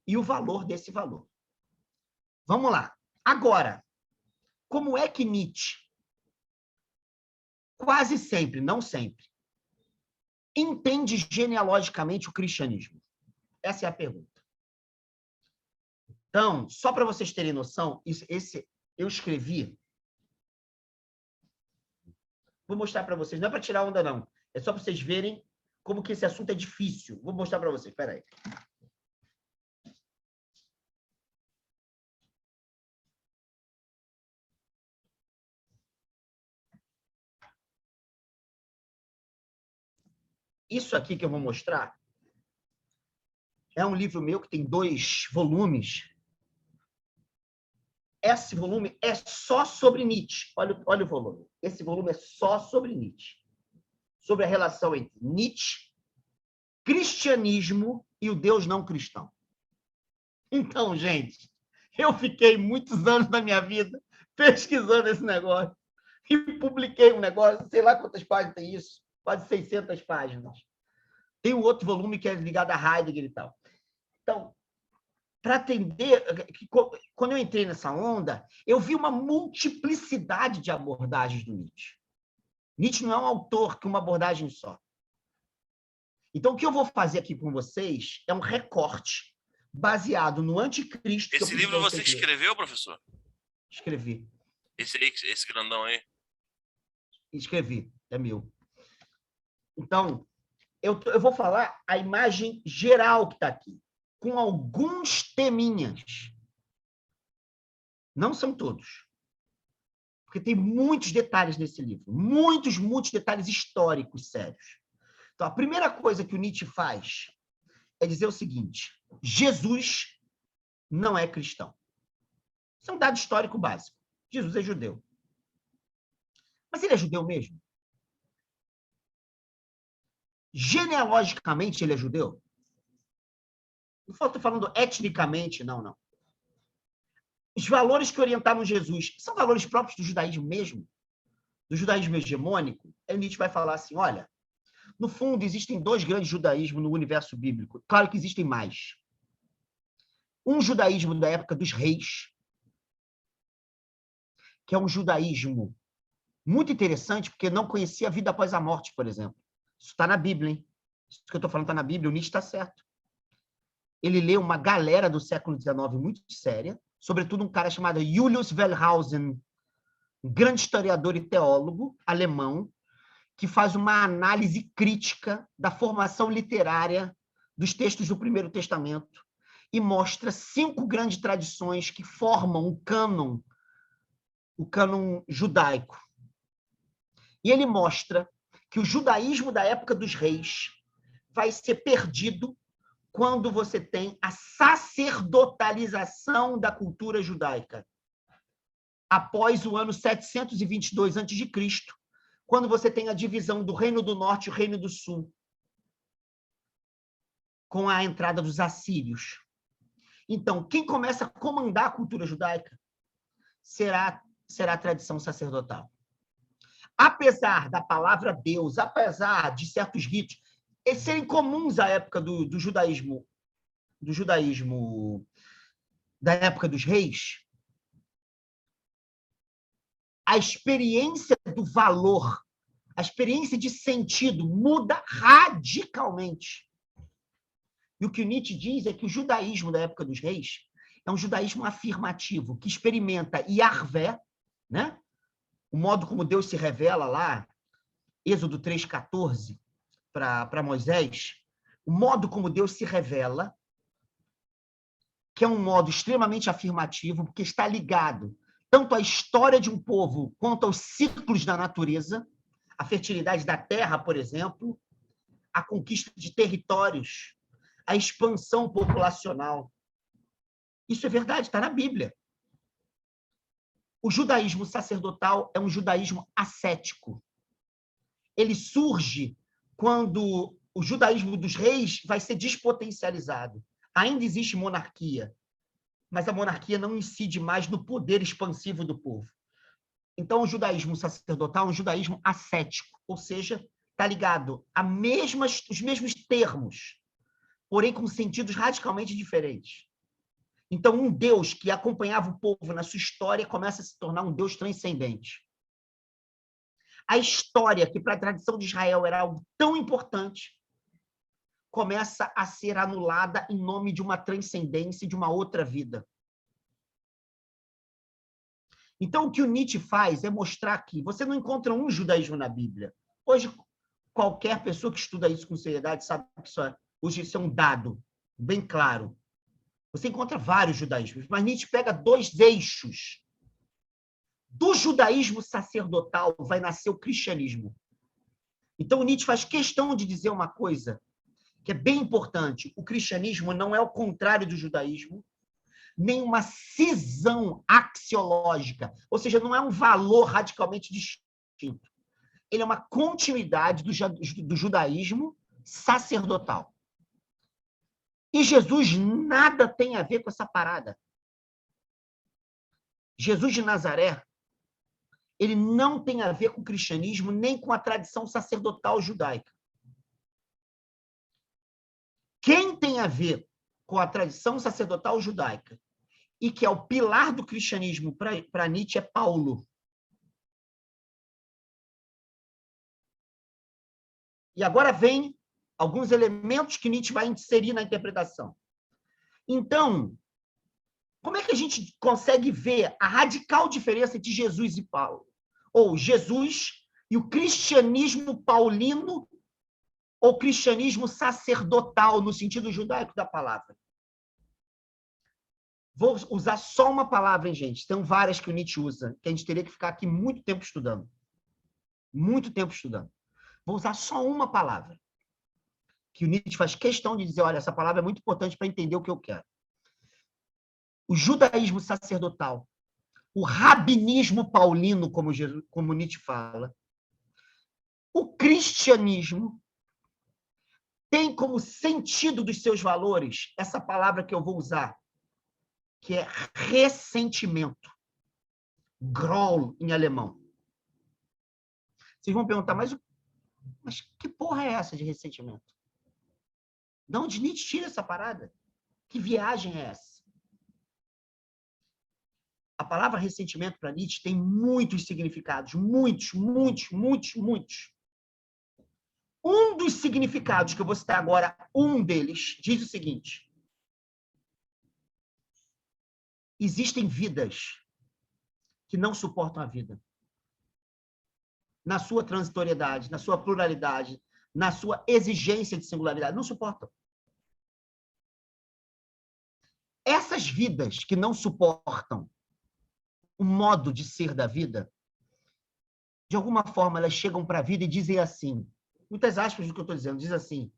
e o valor desse valor. Vamos lá. Agora, como é que Nietzsche, quase sempre, não sempre, entende genealogicamente o cristianismo? Essa é a pergunta. Então, só para vocês terem noção, eu escrevi. Vou mostrar para vocês. Não é para tirar onda, não. É só para vocês verem como que esse assunto é difícil. Vou mostrar para vocês. Espera aí. Isso aqui que eu vou mostrar é um livro meu que tem 2 volumes. Esse volume é só sobre Nietzsche. Olha o volume. Esse volume é só sobre Nietzsche. Sobre a relação entre Nietzsche, cristianismo e o Deus não cristão. Então, gente, eu fiquei muitos anos da minha vida pesquisando esse negócio e publiquei um negócio, sei lá quantas páginas tem isso, quase 600 páginas. Tem um outro volume que é ligado a Heidegger e tal. Então, para atender, quando eu entrei nessa onda, eu vi uma multiplicidade de abordagens do Nietzsche. Nietzsche não é um autor com uma abordagem só. Então, o que eu vou fazer aqui com vocês é um recorte baseado no Anticristo. Esse livro você escreveu, professor? Escrevi. Esse grandão aí? Escrevi, é meu. Então, eu vou falar a imagem geral que está aqui, com alguns teminhas. Não são todos. Porque tem muitos detalhes nesse livro. Muitos detalhes históricos sérios. Então, a primeira coisa que o Nietzsche faz é dizer o seguinte: Jesus não é cristão. Isso é um dado histórico básico. Jesus é judeu. Mas ele é judeu mesmo? Genealogicamente, ele é judeu? Não estou falando etnicamente, não. Os valores que orientavam Jesus são valores próprios do judaísmo mesmo, do judaísmo hegemônico. Aí Nietzsche vai falar assim, olha, no fundo, existem dois grandes judaísmos no universo bíblico. Claro que existem mais. Um judaísmo da época dos reis, que é um judaísmo muito interessante, porque não conhecia a vida após a morte, por exemplo. Isso está na Bíblia, hein? Isso que eu estou falando está na Bíblia, o Nietzsche está certo. Ele leu uma galera do século XIX muito séria, sobretudo um cara chamado Julius Wellhausen, um grande historiador e teólogo alemão, que faz uma análise crítica da formação literária dos textos do Primeiro Testamento e mostra 5 grandes tradições que formam o cânon judaico. E ele mostra que o judaísmo da época dos reis vai ser perdido quando você tem a sacerdotalização da cultura judaica. Após o ano 722 a.C., quando você tem a divisão do Reino do Norte e o Reino do Sul, com a entrada dos assírios. Então, quem começa a comandar a cultura judaica será a tradição sacerdotal. Apesar da palavra Deus, apesar de certos ritos serem comuns à época do judaísmo da época dos reis, a experiência do valor, a experiência de sentido muda radicalmente. E o que o Nietzsche diz é que o judaísmo da época dos reis é um judaísmo afirmativo, que experimenta Yahvé, né? O modo como Deus se revela lá, Êxodo 3,14, para Moisés, o modo como Deus se revela, que é um modo extremamente afirmativo, porque está ligado tanto à história de um povo quanto aos ciclos da natureza, a fertilidade da terra, por exemplo, a conquista de territórios, a expansão populacional. Isso é verdade, está na Bíblia. O judaísmo sacerdotal é um judaísmo ascético. Ele surge quando o judaísmo dos reis vai ser despotencializado. Ainda existe monarquia, mas a monarquia não incide mais no poder expansivo do povo. Então, o judaísmo sacerdotal é um judaísmo ascético, ou seja, está ligado os mesmos termos, porém com sentidos radicalmente diferentes. Então, um Deus que acompanhava o povo na sua história começa a se tornar um Deus transcendente. A história, que para a tradição de Israel era algo tão importante, começa a ser anulada em nome de uma transcendência, de uma outra vida. Então, o que o Nietzsche faz é mostrar que você não encontra um judaísmo na Bíblia. Hoje, qualquer pessoa que estuda isso com seriedade sabe que hoje isso é um dado bem claro. Você encontra vários judaísmos, mas Nietzsche pega 2 eixos. Do judaísmo sacerdotal vai nascer o cristianismo. Então, Nietzsche faz questão de dizer uma coisa que é bem importante. O cristianismo não é o contrário do judaísmo, nem uma cisão axiológica, ou seja, não é um valor radicalmente distinto. Ele é uma continuidade do judaísmo sacerdotal. E Jesus nada tem a ver com essa parada. Jesus de Nazaré, ele não tem a ver com o cristianismo, nem com a tradição sacerdotal judaica. Quem tem a ver com a tradição sacerdotal judaica e que é o pilar do cristianismo para Nietzsche é Paulo. E agora vem alguns elementos que Nietzsche vai inserir na interpretação. Então, como é que a gente consegue ver a radical diferença entre Jesus e Paulo? Ou Jesus e o cristianismo paulino ou cristianismo sacerdotal, no sentido judaico da palavra? Vou usar só uma palavra, hein, gente? Tem várias que o Nietzsche usa, que a gente teria que ficar aqui muito tempo estudando. Muito tempo estudando. Vou usar só uma palavra, que o Nietzsche faz questão de dizer, olha, essa palavra é muito importante para entender o que eu quero. O judaísmo sacerdotal, o rabinismo paulino, como Nietzsche fala, o cristianismo tem como sentido dos seus valores essa palavra que eu vou usar, que é ressentimento. Groll, em alemão. Vocês vão perguntar, mas que porra é essa de ressentimento? De onde Nietzsche tira essa parada? Que viagem é essa? A palavra ressentimento para Nietzsche tem muitos significados, muitos. Um dos significados que eu vou citar agora, um deles, diz o seguinte: existem vidas que não suportam a vida. Na sua transitoriedade, na sua pluralidade, na sua exigência de singularidade, não suportam. Essas vidas que não suportam o modo de ser da vida, de alguma forma, elas chegam para a vida e dizem assim, muitas aspas do que eu estou dizendo, diz assim: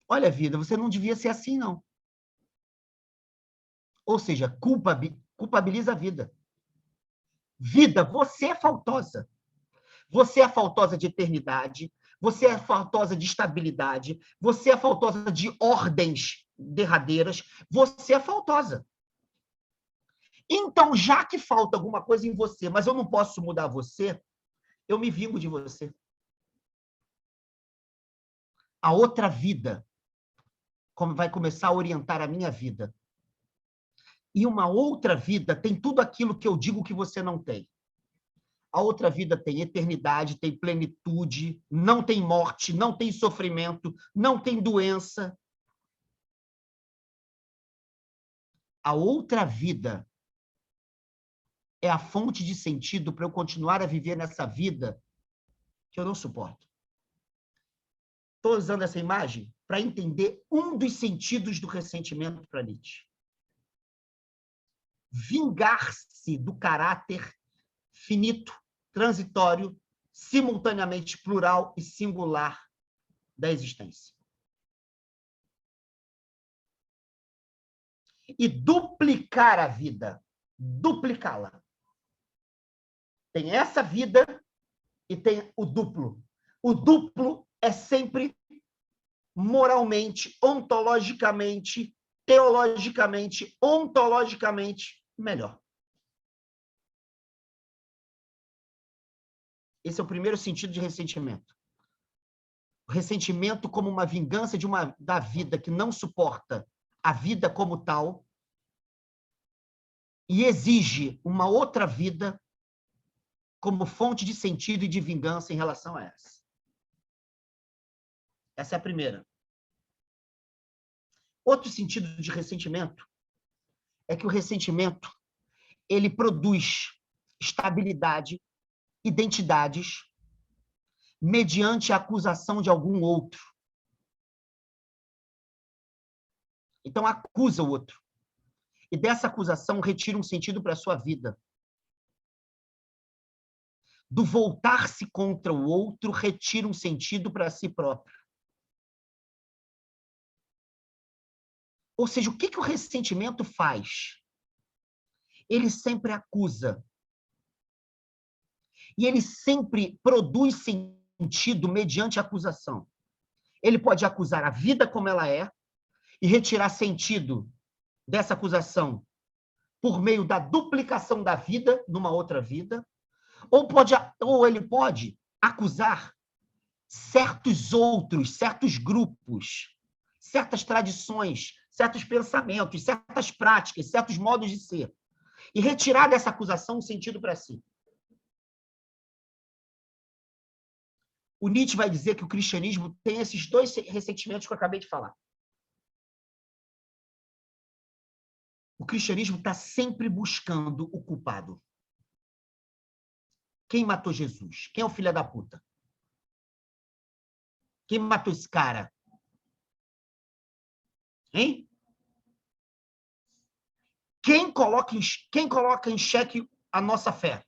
olha, vida, você não devia ser assim, não. Ou seja, culpabiliza a vida. Vida, você é faltosa. Você é faltosa de eternidade, você é faltosa de estabilidade, você é faltosa de ordens derradeiras, você é faltosa. Então, já que falta alguma coisa em você, mas eu não posso mudar você, eu me vingo de você. A outra vida vai começar a orientar a minha vida. E uma outra vida tem tudo aquilo que eu digo que você não tem. A outra vida tem eternidade, tem plenitude, não tem morte, não tem sofrimento, não tem doença. A outra vida é a fonte de sentido para eu continuar a viver nessa vida que eu não suporto. Estou usando essa imagem para entender um dos sentidos do ressentimento para Nietzsche. Vingar-se do caráter finito, transitório, simultaneamente plural e singular da existência. E duplicar a vida, duplicá-la. Tem essa vida e tem o duplo. O duplo é sempre moralmente, ontologicamente, teologicamente, ontologicamente melhor. Esse é o primeiro sentido de ressentimento. O ressentimento como uma vingança da vida que não suporta a vida como tal e exige uma outra vida como fonte de sentido e de vingança em relação a essa. Essa é a primeira. Outro sentido de ressentimento é que o ressentimento ele produz estabilidade, identidades, mediante a acusação de algum outro. Então, acusa o outro. E dessa acusação retira um sentido para a sua vida. Do voltar-se contra o outro, retira um sentido para si próprio. Ou seja, o que o ressentimento faz? Ele sempre acusa. E ele sempre produz sentido mediante a acusação. Ele pode acusar a vida como ela é e retirar sentido dessa acusação por meio da duplicação da vida numa outra vida, ou ele pode acusar certos outros, certos grupos, certas tradições, certos pensamentos, certas práticas, certos modos de ser, e retirar dessa acusação um sentido para si. O Nietzsche vai dizer que o cristianismo tem esses dois ressentimentos que eu acabei de falar. O cristianismo está sempre buscando o culpado. Quem matou Jesus? Quem é o filho da puta? Quem matou esse cara? Hein? Quem coloca em xeque a nossa fé?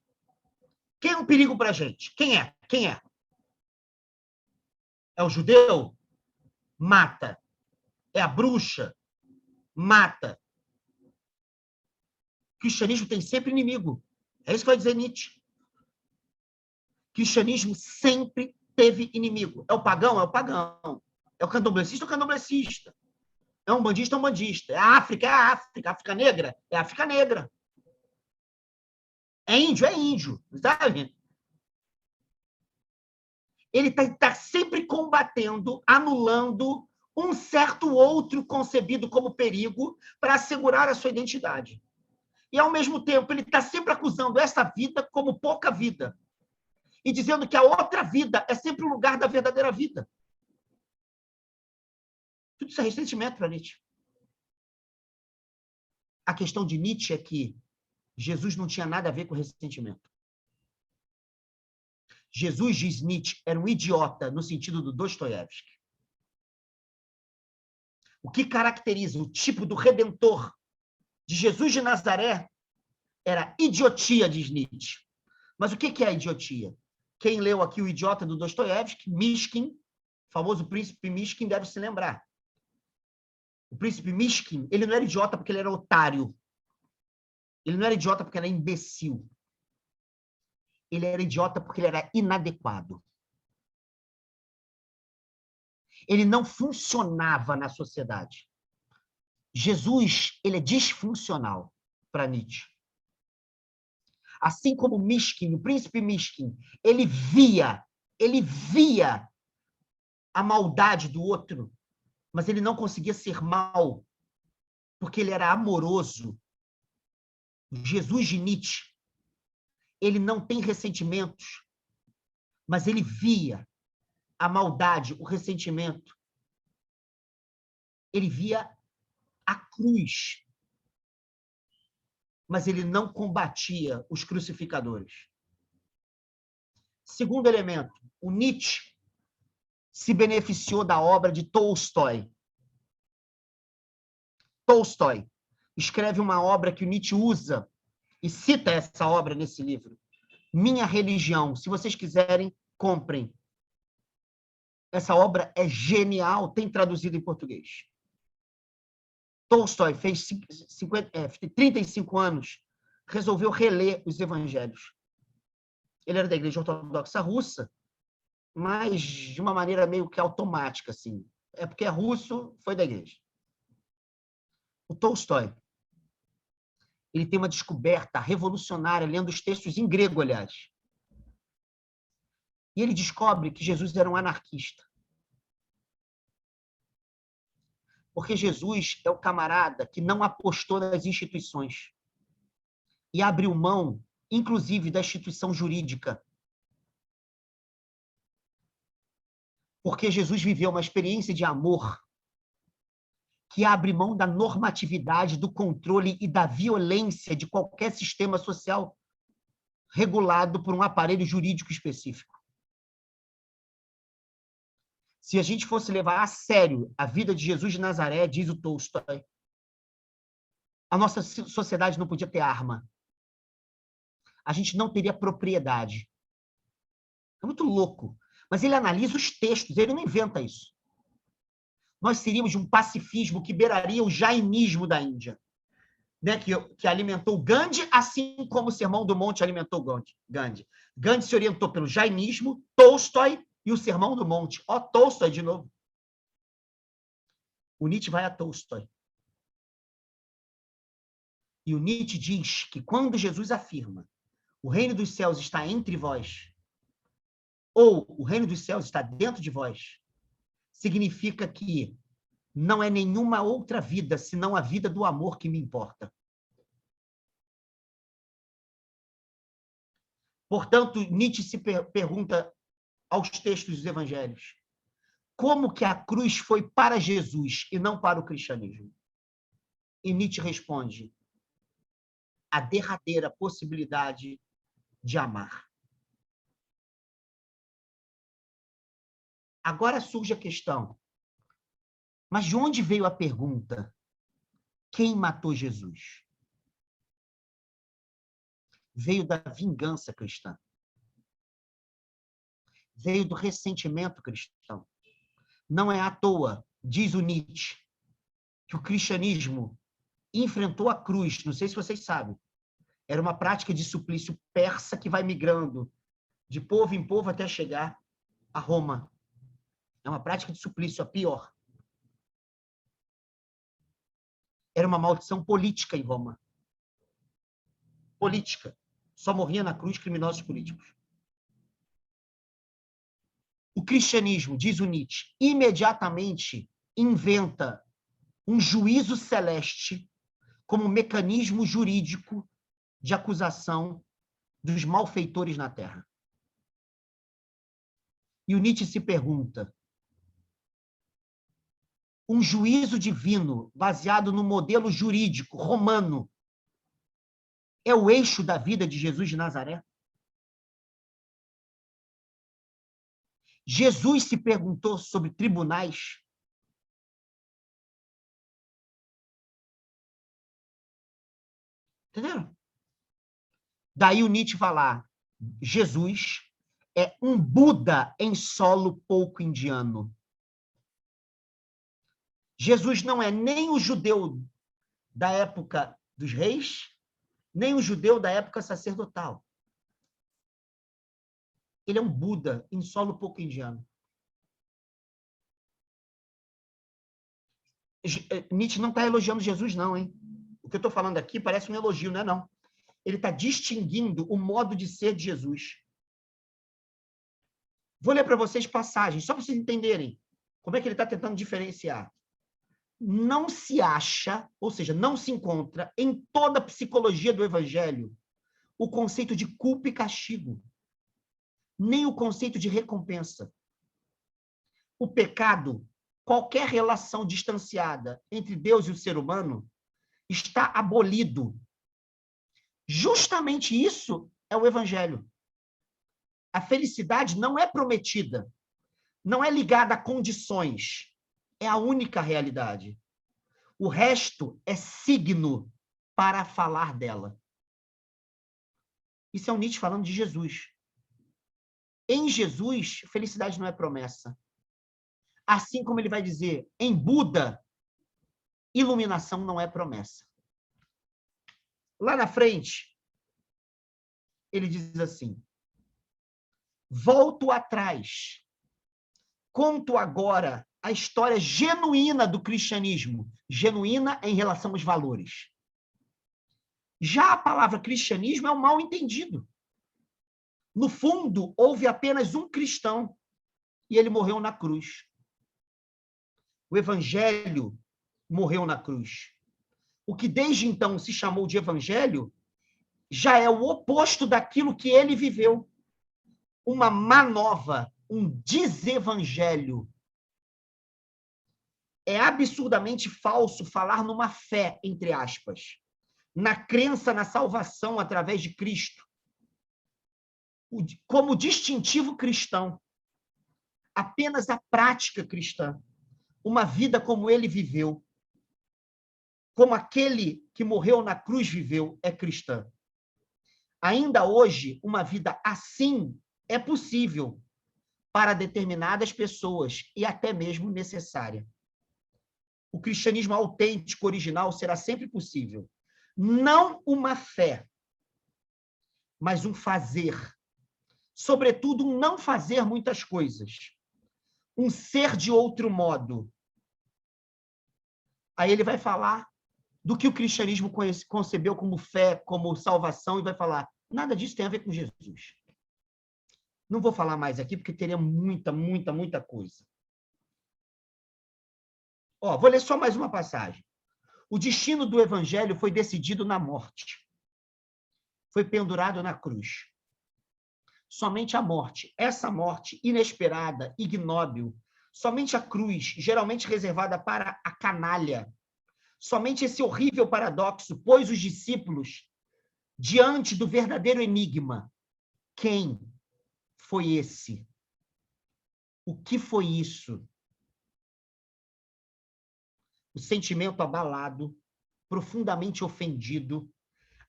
Quem é um perigo para a gente? Quem é? Quem é? É o judeu? Mata. É a bruxa? Mata. O cristianismo tem sempre inimigo. É isso que vai dizer Nietzsche. O cristianismo sempre teve inimigo. É o pagão? É o pagão. É o candomblessista ou candomblessista. É um bandista ou um bandista. É a África, é a África. África negra, é a África negra. É índio, sabe? Ele está sempre combatendo, anulando um certo outro concebido como perigo para assegurar a sua identidade. E, ao mesmo tempo, ele está sempre acusando essa vida como pouca vida. E dizendo que a outra vida é sempre o lugar da verdadeira vida. Tudo isso é ressentimento para Nietzsche. A questão de Nietzsche é que Jesus não tinha nada a ver com ressentimento. Jesus, diz Nietzsche, era um idiota no sentido do Dostoiévski. O que caracteriza o tipo do redentor de Jesus de Nazaré era idiotia, diz Nietzsche. Mas o que é a idiotia? Quem leu aqui O Idiota, do Dostoiévski, Mishkin, famoso príncipe Mishkin, deve se lembrar. O príncipe Mishkin, ele não era idiota porque ele era otário. Ele não era idiota porque era imbecil. Ele era idiota porque ele era inadequado. Ele não funcionava na sociedade. Jesus, ele é disfuncional para Nietzsche. Assim como Mishkin, o príncipe Mishkin, ele via a maldade do outro, mas ele não conseguia ser mal, porque ele era amoroso. Jesus de Nietzsche, ele não tem ressentimentos, mas ele via a maldade, o ressentimento. Ele via a cruz, mas ele não combatia os crucificadores. Segundo elemento, o Nietzsche se beneficiou da obra de Tolstói. Tolstói escreve uma obra que o Nietzsche usa e cita essa obra nesse livro. Minha Religião. Se vocês quiserem, comprem. Essa obra é genial, tem traduzido em português. Tolstói fez 35 anos, resolveu reler os evangelhos. Ele era da Igreja Ortodoxa Russa, mas de uma maneira meio que automática, assim. É porque é russo, foi da igreja. O Tolstói, ele tem uma descoberta revolucionária, lendo os textos em grego, aliás. E ele descobre que Jesus era um anarquista. Porque Jesus é o camarada que não apostou nas instituições e abriu mão, inclusive, da instituição jurídica. Porque Jesus viveu uma experiência de amor que abre mão da normatividade, do controle e da violência de qualquer sistema social regulado por um aparelho jurídico específico. Se a gente fosse levar a sério a vida de Jesus de Nazaré, diz o Tolstói, a nossa sociedade não podia ter arma. A gente não teria propriedade. É muito louco. Mas ele analisa os textos, ele não inventa isso. Nós seríamos de um pacifismo que beiraria o jainismo da Índia, né? que alimentou Gandhi, assim como o Sermão do Monte alimentou Gandhi. Gandhi se orientou pelo jainismo, Tolstói e o Sermão do Monte. Ó, Tolstói de novo. O Nietzsche vai a Tolstói. E o Nietzsche diz que quando Jesus afirma o reino dos céus está entre vós, ou o reino dos céus está dentro de vós, significa que não é nenhuma outra vida, senão a vida do amor que me importa. Portanto, Nietzsche se pergunta aos textos dos evangelhos, como que a cruz foi para Jesus e não para o cristianismo? E Nietzsche responde, a derradeira possibilidade de amar. Agora surge a questão, mas de onde veio a pergunta? Quem matou Jesus? Veio da vingança cristã. Veio do ressentimento cristão. Não é à toa, diz o Nietzsche, que o cristianismo enfrentou a cruz, não sei se vocês sabem, era uma prática de suplício persa que vai migrando de povo em povo até chegar a Roma. É uma prática de suplício, a pior. Era uma maldição política em Roma. Política. Só morria na cruz criminosos políticos. O cristianismo, diz o Nietzsche, imediatamente inventa um juízo celeste como mecanismo jurídico de acusação dos malfeitores na Terra. E o Nietzsche se pergunta: um juízo divino baseado no modelo jurídico romano é o eixo da vida de Jesus de Nazaré? Jesus se perguntou sobre tribunais. Entenderam? Daí o Nietzsche falar: Jesus é um Buda em solo pouco indiano. Jesus não é nem o judeu da época dos reis, nem o judeu da época sacerdotal. Ele é um Buda em solo pouco indiano. Nietzsche não está elogiando Jesus, não, hein? O que eu estou falando aqui parece um elogio, não é, não? Ele está distinguindo o modo de ser de Jesus. Vou ler para vocês passagens, só para vocês entenderem como é que ele está tentando diferenciar. Não se acha, ou seja, não se encontra em toda a psicologia do Evangelho o conceito de culpa e castigo, nem o conceito de recompensa. O pecado, qualquer relação distanciada entre Deus e o ser humano, está abolido. Justamente isso é o Evangelho. A felicidade não é prometida, não é ligada a condições, é a única realidade. O resto é signo para falar dela. Isso é o Nietzsche falando de Jesus. Em Jesus, felicidade não é promessa. Assim como ele vai dizer, em Buda, iluminação não é promessa. Lá na frente, ele diz assim: volto atrás, conto agora a história genuína do cristianismo, genuína em relação aos valores. Já a palavra cristianismo é um mal entendido. No fundo, houve apenas um cristão e ele morreu na cruz. O evangelho morreu na cruz. O que desde então se chamou de evangelho já é o oposto daquilo que ele viveu. Uma má nova, um desevangelho. É absurdamente falso falar numa fé, entre aspas, na crença na salvação através de Cristo, como distintivo cristão. Apenas a prática cristã, uma vida como ele viveu, como aquele que morreu na cruz viveu, é cristã. Ainda hoje, uma vida assim é possível para determinadas pessoas e até mesmo necessária. O cristianismo autêntico, original, será sempre possível. Não uma fé, mas um fazer. Sobretudo, um não fazer muitas coisas. Um ser de outro modo. Aí ele vai falar do que o cristianismo concebeu como fé, como salvação, e vai falar, nada disso tem a ver com Jesus. Não vou falar mais aqui, porque teria muita coisa. Vou ler só mais uma passagem. O destino do evangelho foi decidido na morte. Foi pendurado na cruz. Somente a morte, essa morte inesperada, ignóbil, somente a cruz, geralmente reservada para a canalha, somente esse horrível paradoxo pôs os discípulos diante do verdadeiro enigma. Quem foi esse? O que foi isso? O sentimento abalado, profundamente ofendido,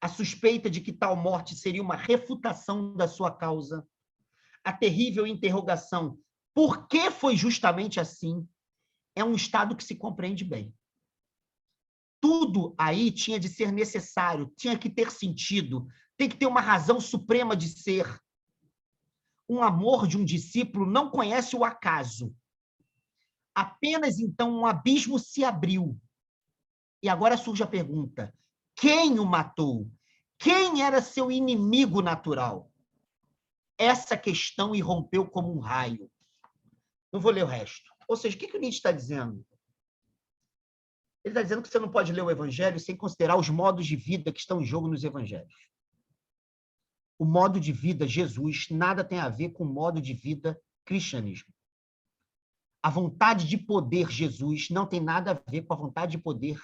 a suspeita de que tal morte seria uma refutação da sua causa, a terrível interrogação, por que foi justamente assim, é um estado que se compreende bem. Tudo aí tinha de ser necessário, tinha que ter sentido, tem que ter uma razão suprema de ser. Um amor de um discípulo não conhece o acaso. Apenas então um abismo se abriu. E agora surge a pergunta: quem o matou? Quem era seu inimigo natural? Essa questão irrompeu como um raio. Não vou ler o resto. Ou seja, o que o Nietzsche está dizendo? Ele está dizendo que você não pode ler o Evangelho sem considerar os modos de vida que estão em jogo nos Evangelhos. O modo de vida Jesus nada tem a ver com o modo de vida cristianismo. A vontade de poder Jesus não tem nada a ver com a vontade de poder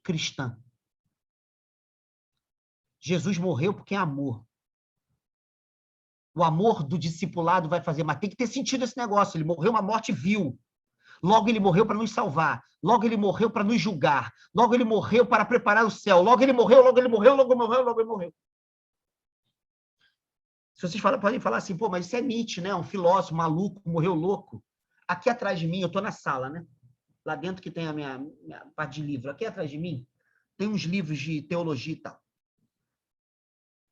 cristã. Jesus morreu porque é amor. O amor do discipulado vai fazer, mas tem que ter sentido esse negócio. Ele morreu uma morte vil. Logo ele morreu para nos salvar. Logo ele morreu para nos julgar. Logo ele morreu para preparar o céu. Logo ele morreu, logo ele morreu, logo ele morreu, logo ele morreu. Se vocês podem falar assim, pô, mas isso é Nietzsche, né? Um filósofo maluco, morreu louco. Aqui atrás de mim, eu estou na sala, né? Lá dentro que tem a minha parte de livro. Aqui atrás de mim tem uns livros de teologia e tal.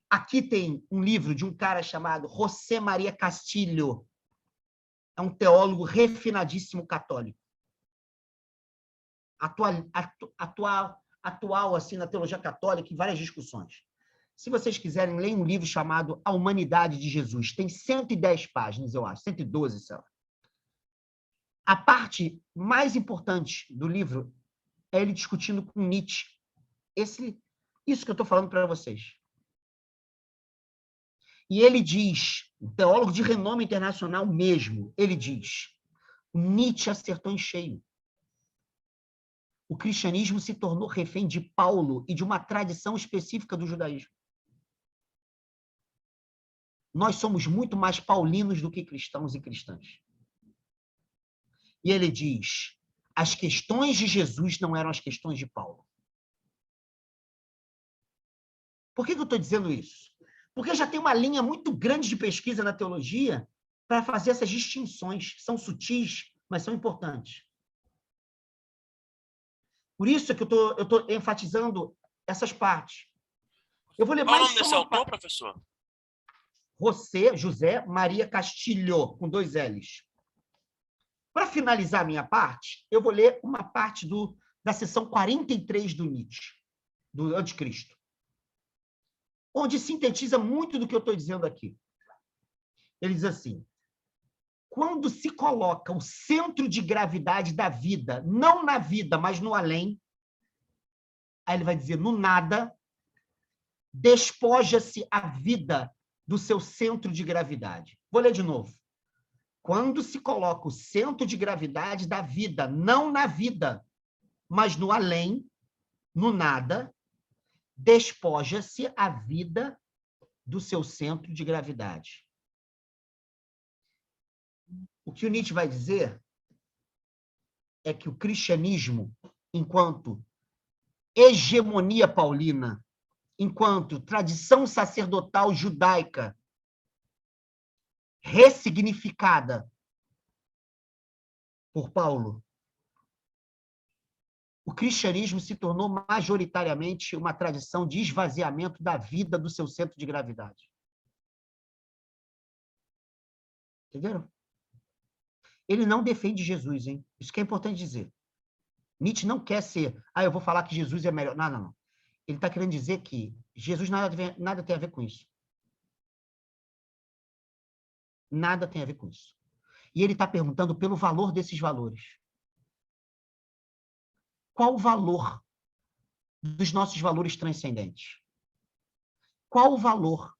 Aqui tem um livro de um cara chamado José Maria Castilho. É um teólogo refinadíssimo católico. Atual assim, na teologia católica, em várias discussões. Se vocês quiserem, leiam um livro chamado A Humanidade de Jesus. Tem 110 páginas, eu acho, 112, sei lá. A parte mais importante do livro é ele discutindo com Nietzsche. Isso que eu estou falando para vocês. E ele diz, um teólogo de renome internacional mesmo, ele diz, Nietzsche acertou em cheio. O cristianismo se tornou refém de Paulo e de uma tradição específica do judaísmo. Nós somos muito mais paulinos do que cristãos e cristãs. E ele diz, as questões de Jesus não eram as questões de Paulo. Por que eu estou dizendo isso? Porque já tem uma linha muito grande de pesquisa na teologia para fazer essas distinções. São sutis, mas são importantes. Por isso é que eu estou enfatizando essas partes. Eu vou ler Qual o mais nome desse autor, professor? José Maria Castilho, com 2 L's. Para finalizar a minha parte, eu vou ler uma parte da seção 43 do Nietzsche, do Anticristo, onde sintetiza muito do que eu estou dizendo aqui. Ele diz assim, quando se coloca o centro de gravidade da vida, não na vida, mas no além, aí ele vai dizer, no nada, despoja-se a vida do seu centro de gravidade. Vou ler de novo. Quando se coloca o centro de gravidade da vida, não na vida, mas no além, no nada, despoja-se a vida do seu centro de gravidade. O que o Nietzsche vai dizer é que o cristianismo, enquanto hegemonia paulina, enquanto tradição sacerdotal judaica ressignificada por Paulo, o cristianismo se tornou majoritariamente uma tradição de esvaziamento da vida do seu centro de gravidade. Entenderam? Ele não defende Jesus, hein? Isso que é importante dizer. Nietzsche não quer ser, eu vou falar que Jesus é melhor. Não, não, não. Ele está querendo dizer que Jesus nada tem a ver com isso. Nada tem a ver com isso. E ele está perguntando pelo valor desses valores. Qual o valor dos nossos valores transcendentes? Qual o valor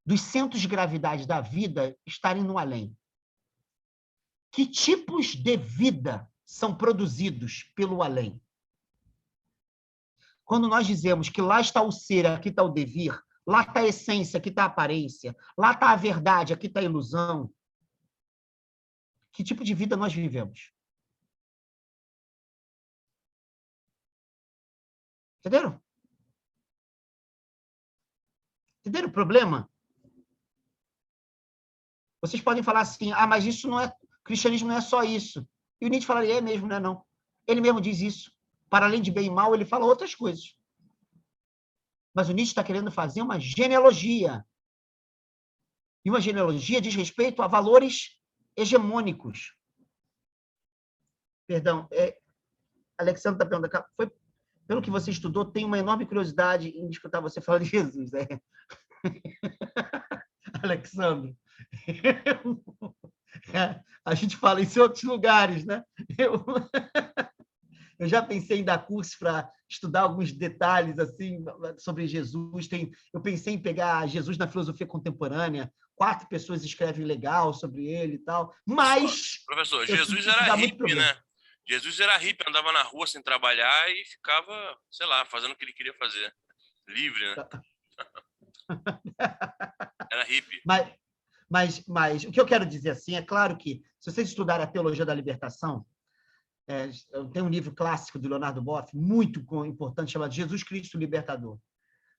dos centros de gravidade da vida estarem no além? Que tipos de vida são produzidos pelo além? Quando nós dizemos que lá está o ser, aqui está o devir, lá está a essência, aqui está a aparência, lá está a verdade, aqui está a ilusão, que tipo de vida nós vivemos? Entenderam? Entenderam o problema? Vocês podem falar assim, mas isso não é... O cristianismo não é só isso. E o Nietzsche falaria, é mesmo, não é não. Ele mesmo diz isso. Para além de bem e mal, ele fala outras coisas. Mas o Nietzsche está querendo fazer uma genealogia. E uma genealogia diz respeito a valores hegemônicos. Perdão, Alexandre está perguntando, pelo que você estudou, tenho uma enorme curiosidade em escutar você falar de Jesus. Alexandre, a gente fala isso em outros lugares, né? Eu já pensei em dar curso para estudar alguns detalhes assim sobre Jesus. Eu pensei em pegar Jesus na filosofia contemporânea. 4 pessoas escrevem legal sobre ele e tal. Mas... Professor, Jesus era hippie, né? Jesus era hippie, andava na rua sem trabalhar e ficava, sei lá, fazendo o que ele queria fazer. Livre, né? Era hippie. Mas o que eu quero dizer assim, é claro que, se vocês estudarem a teologia da libertação, tem um livro clássico do Leonardo Boff, muito importante, chamado Jesus Cristo Libertador.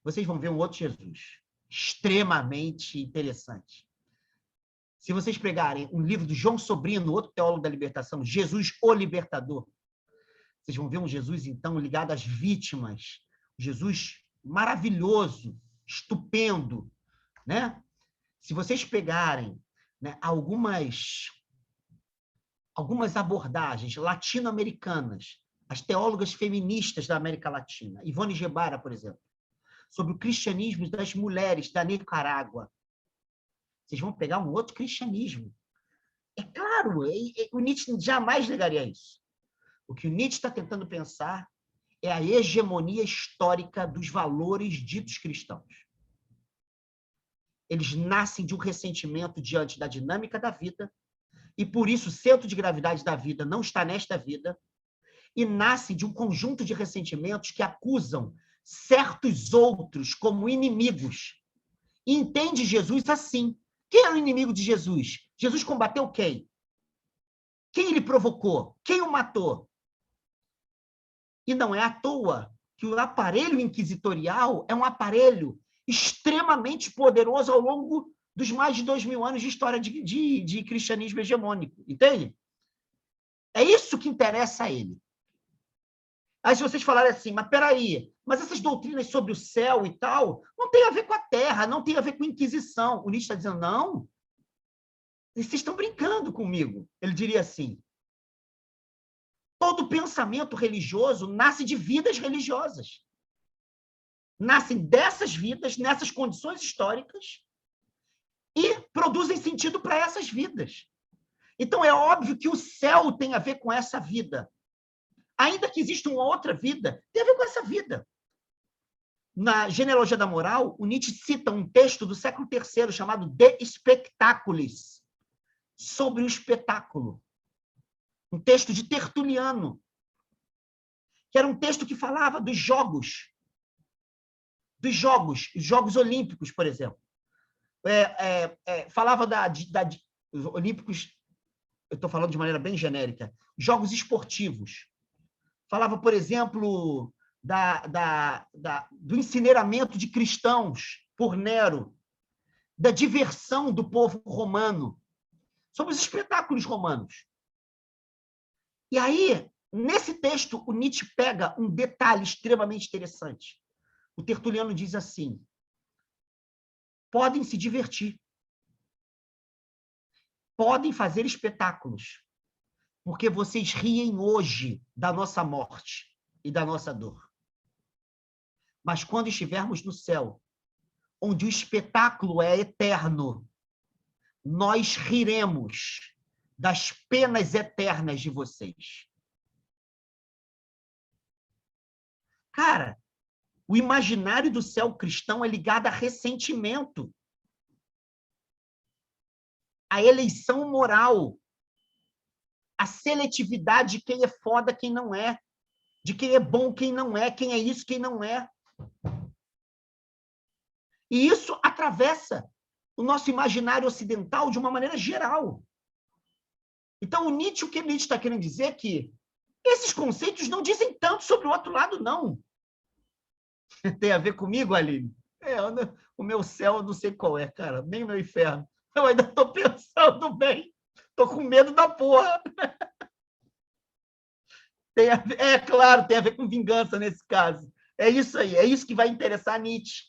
Vocês vão ver um outro Jesus, extremamente interessante. Se vocês pegarem um livro do João Sobrino, outro teólogo da libertação, Jesus, o Libertador, vocês vão ver um Jesus, então, ligado às vítimas. Jesus maravilhoso, estupendo, né? Se vocês pegarem, né, algumas abordagens latino-americanas, as teólogas feministas da América Latina, Ivone Gebara, por exemplo, sobre o cristianismo das mulheres da Nicarágua, vocês vão pegar um outro cristianismo. É claro, o Nietzsche jamais negaria isso. O que o Nietzsche está tentando pensar é a hegemonia histórica dos valores ditos cristãos. Eles nascem de um ressentimento diante da dinâmica da vida, e por isso o centro de gravidade da vida não está nesta vida, e nascem de um conjunto de ressentimentos que acusam certos outros como inimigos. E entende Jesus assim. Quem era o inimigo de Jesus? Jesus combateu quem? Quem ele provocou? Quem o matou? E não é à toa que o aparelho inquisitorial é um aparelho extremamente poderoso ao longo dos mais de 2000 anos de história de cristianismo hegemônico. Entende? É isso que interessa a ele. Aí, se vocês falarem assim, mas peraí, mas essas doutrinas sobre o céu e tal, não tem a ver com a terra, não tem a ver com a Inquisição. O Nietzsche está dizendo, não, vocês estão brincando comigo. Ele diria assim, todo pensamento religioso nasce de vidas religiosas. Nascem dessas vidas, nessas condições históricas, e produzem sentido para essas vidas. Então, é óbvio que o céu tem a ver com essa vida. Ainda que exista uma outra vida, tem a ver com essa vida. Na Genealogia da Moral, o Nietzsche cita um texto do século III chamado De Spectaculis, sobre o espetáculo. Um texto de Tertuliano, que era um texto que falava dos jogos os Jogos Olímpicos, por exemplo. Falava os Olímpicos, eu estou falando de maneira bem genérica, jogos esportivos. Falava, por exemplo, do incineramento de cristãos por Nero, da diversão do povo romano, sobre os espetáculos romanos. E aí, nesse texto, o Nietzsche pega um detalhe extremamente interessante. O Tertuliano diz assim, podem se divertir, podem fazer espetáculos, porque vocês riem hoje da nossa morte e da nossa dor. Mas quando estivermos no céu, onde o espetáculo é eterno, nós riremos das penas eternas de vocês. Cara, o imaginário do céu cristão é ligado a ressentimento, a eleição moral, a seletividade de quem é foda, quem não é, de quem é bom, quem não é, quem é isso, quem não é. E isso atravessa o nosso imaginário ocidental de uma maneira geral. Então, o que Nietzsche está querendo dizer é que esses conceitos não dizem tanto sobre o outro lado, não. Tem a ver comigo, Aline? O meu céu eu não sei qual é, cara, nem o meu inferno. Eu ainda estou pensando bem. Estou com medo da porra. Claro, tem a ver com vingança nesse caso. É isso aí, é isso que vai interessar a Nietzsche.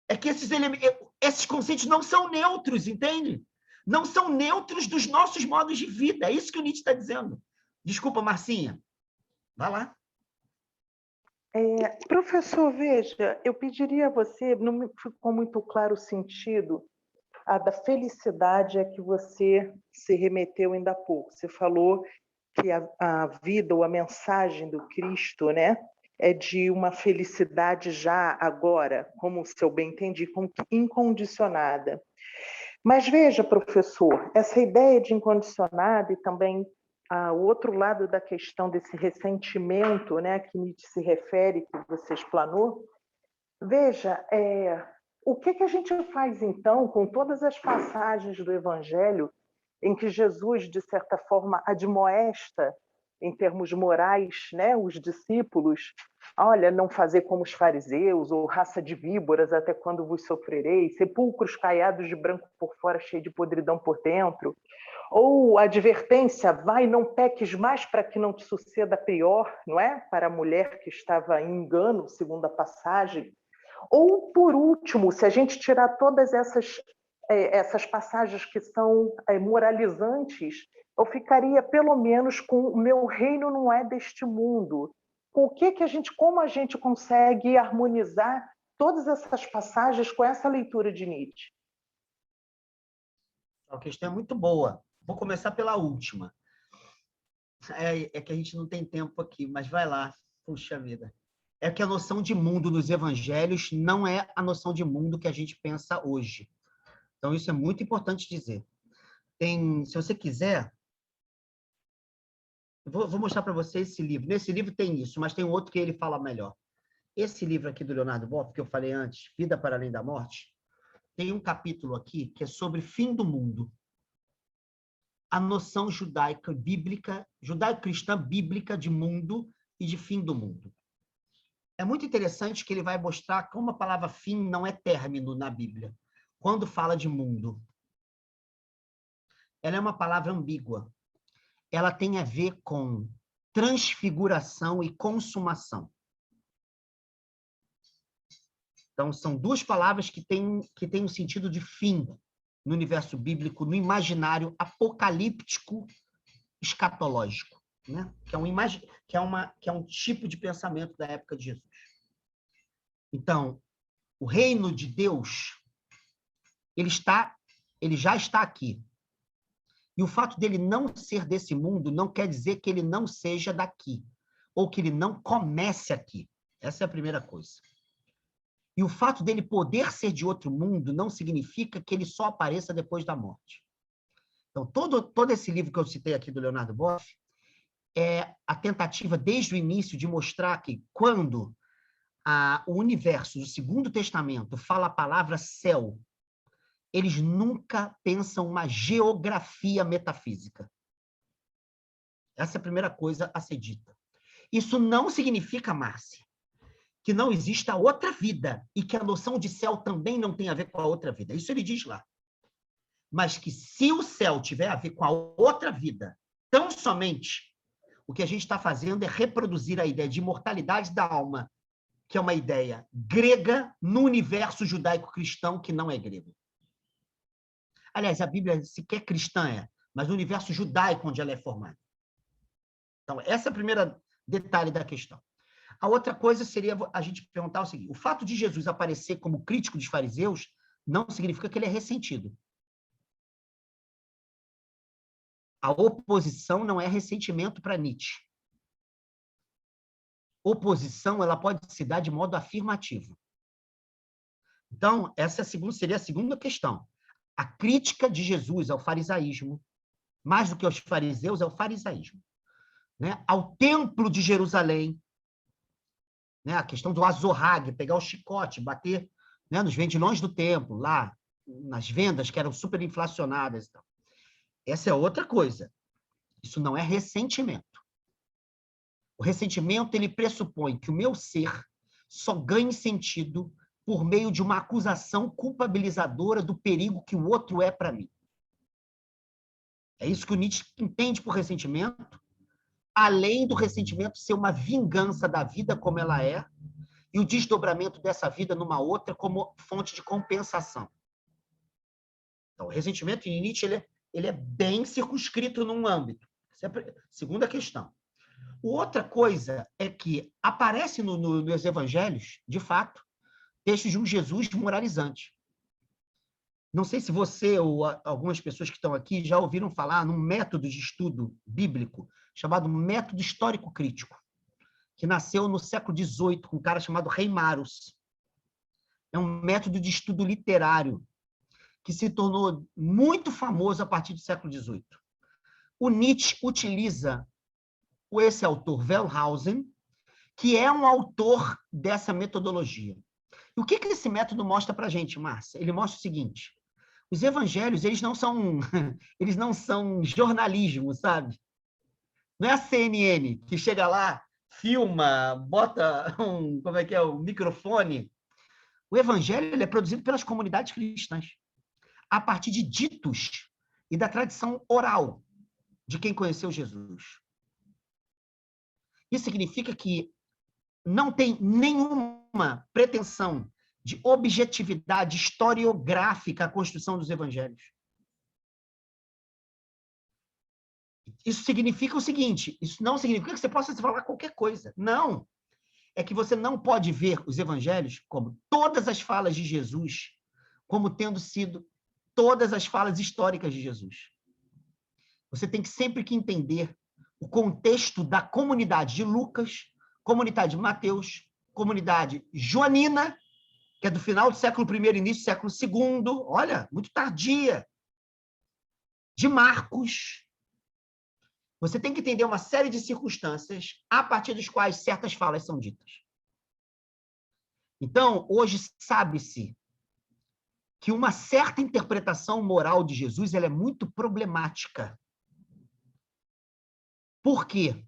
É que esses conceitos não são neutros, entende? Não são neutros dos nossos modos de vida. É isso que o Nietzsche está dizendo. Desculpa, Marcinha. Vai lá. Professor, veja, eu pediria a você, não me ficou muito claro o sentido da felicidade a que você se remeteu ainda há pouco. Você falou que a vida ou a mensagem do Cristo, né, é de uma felicidade já agora, como se eu bem entendi, como que incondicionada. Mas veja, professor, essa ideia de incondicionada e também o outro lado da questão desse ressentimento, né, que Nietzsche se refere, que você explanou, veja, o que a gente faz então com todas as passagens do Evangelho em que Jesus, de certa forma, admoesta em termos morais, né, os discípulos, olha, não fazer como os fariseus, ou raça de víboras, até quando vos sofrerei, sepulcros caiados de branco por fora, cheio de podridão por dentro, ou a advertência, vai, não peques mais para que não te suceda pior, não é? Para a mulher que estava em engano, segundo a passagem. Ou, por último, se a gente tirar todas essas passagens que são moralizantes, eu ficaria pelo menos com o meu reino não é deste mundo. Como a gente consegue harmonizar todas essas passagens com essa leitura de Nietzsche? A questão é muito boa. Vou começar pela última. É que a gente não tem tempo aqui, mas vai lá. Puxa vida. É que a noção de mundo nos evangelhos não é a noção de mundo que a gente pensa hoje. Então, isso é muito importante dizer. Se você quiser, vou mostrar para você esse livro. Nesse livro tem isso, mas tem outro que ele fala melhor. Esse livro aqui do Leonardo Boff, que eu falei antes, Vida para Além da Morte, tem um capítulo aqui que é sobre fim do mundo. A noção judaica bíblica, judaico-cristã bíblica de mundo e de fim do mundo. É muito interessante que ele vai mostrar como a palavra fim não é término na Bíblia. Quando fala de mundo, ela é uma palavra ambígua. Ela tem a ver com transfiguração e consumação. Então, são duas palavras que têm um sentido de fim no universo bíblico, no imaginário apocalíptico escatológico, né? que é um tipo de pensamento da época de Jesus. Então, o reino de Deus, ele já está aqui. E o fato dele não ser desse mundo não quer dizer que ele não seja daqui, ou que ele não comece aqui. Essa é a primeira coisa. E o fato dele poder ser de outro mundo não significa que ele só apareça depois da morte. Então, todo esse livro que eu citei aqui do Leonardo Boff é a tentativa, desde o início, de mostrar que quando o universo do Segundo Testamento fala a palavra céu, eles nunca pensam uma geografia metafísica. Essa é a primeira coisa a ser dita. Isso não significa, Márcia, que não exista outra vida e que a noção de céu também não tem a ver com a outra vida. Isso ele diz lá. Mas que se o céu tiver a ver com a outra vida, tão somente, o que a gente está fazendo é reproduzir a ideia de imortalidade da alma, que é uma ideia grega no universo judaico-cristão que não é grego. Aliás, a Bíblia sequer cristã mas no universo judaico onde ela é formada. Então, essa é o primeiro detalhe da questão. A outra coisa seria a gente perguntar o seguinte: o fato de Jesus aparecer como crítico dos fariseus não significa que ele é ressentido. A oposição não é ressentimento para Nietzsche. Oposição, ela pode se dar de modo afirmativo. Então, essa seria a segunda questão. A crítica de Jesus ao farisaísmo, mais do que aos fariseus, é o farisaísmo. Né? Ao templo de Jerusalém, né? A questão do azorrague, pegar o chicote, bater, né, nos vendilhões do templo, lá, nas vendas que eram super inflacionadas. Então. Essa é outra coisa. Isso não é ressentimento. O ressentimento, ele pressupõe que o meu ser só ganhe sentido por meio de uma acusação culpabilizadora do perigo que o outro é para mim. É isso que o Nietzsche entende por ressentimento, além do ressentimento ser uma vingança da vida como ela é e o desdobramento dessa vida numa outra como fonte de compensação. Então, o ressentimento em Nietzsche ele é bem circunscrito num âmbito. Essa é a segunda questão. Outra coisa é que aparece nos evangelhos, de fato, textos de um Jesus moralizante. Não sei se você ou algumas pessoas que estão aqui já ouviram falar num método de estudo bíblico chamado método histórico crítico, que nasceu no século XVIII com um cara chamado Reimarus. É um método de estudo literário que se tornou muito famoso a partir do século XVIII. O Nietzsche utiliza esse autor, Wellhausen, que é um autor dessa metodologia. E o que esse método mostra para a gente, Márcia? Ele mostra o seguinte: os evangelhos, eles não são jornalismo, sabe? Não é a CNN que chega lá, filma, bota um microfone. O evangelho ele é produzido pelas comunidades cristãs, a partir de ditos e da tradição oral de quem conheceu Jesus. Isso significa que não tem nenhuma pretensão de objetividade historiográfica à construção dos evangelhos. Isso significa o seguinte, isso não significa que você possa falar qualquer coisa. Não. É que você não pode ver os evangelhos como todas as falas de Jesus, como tendo sido todas as falas históricas de Jesus. Você tem que sempre que entender o contexto da comunidade de Lucas, comunidade de Mateus, comunidade joanina, que é do final do século I, início do século II, olha, muito tardia, de Marcos. Você tem que entender uma série de circunstâncias a partir das quais certas falas são ditas. Então, hoje sabe-se que uma certa interpretação moral de Jesus ela é muito problemática. Por quê?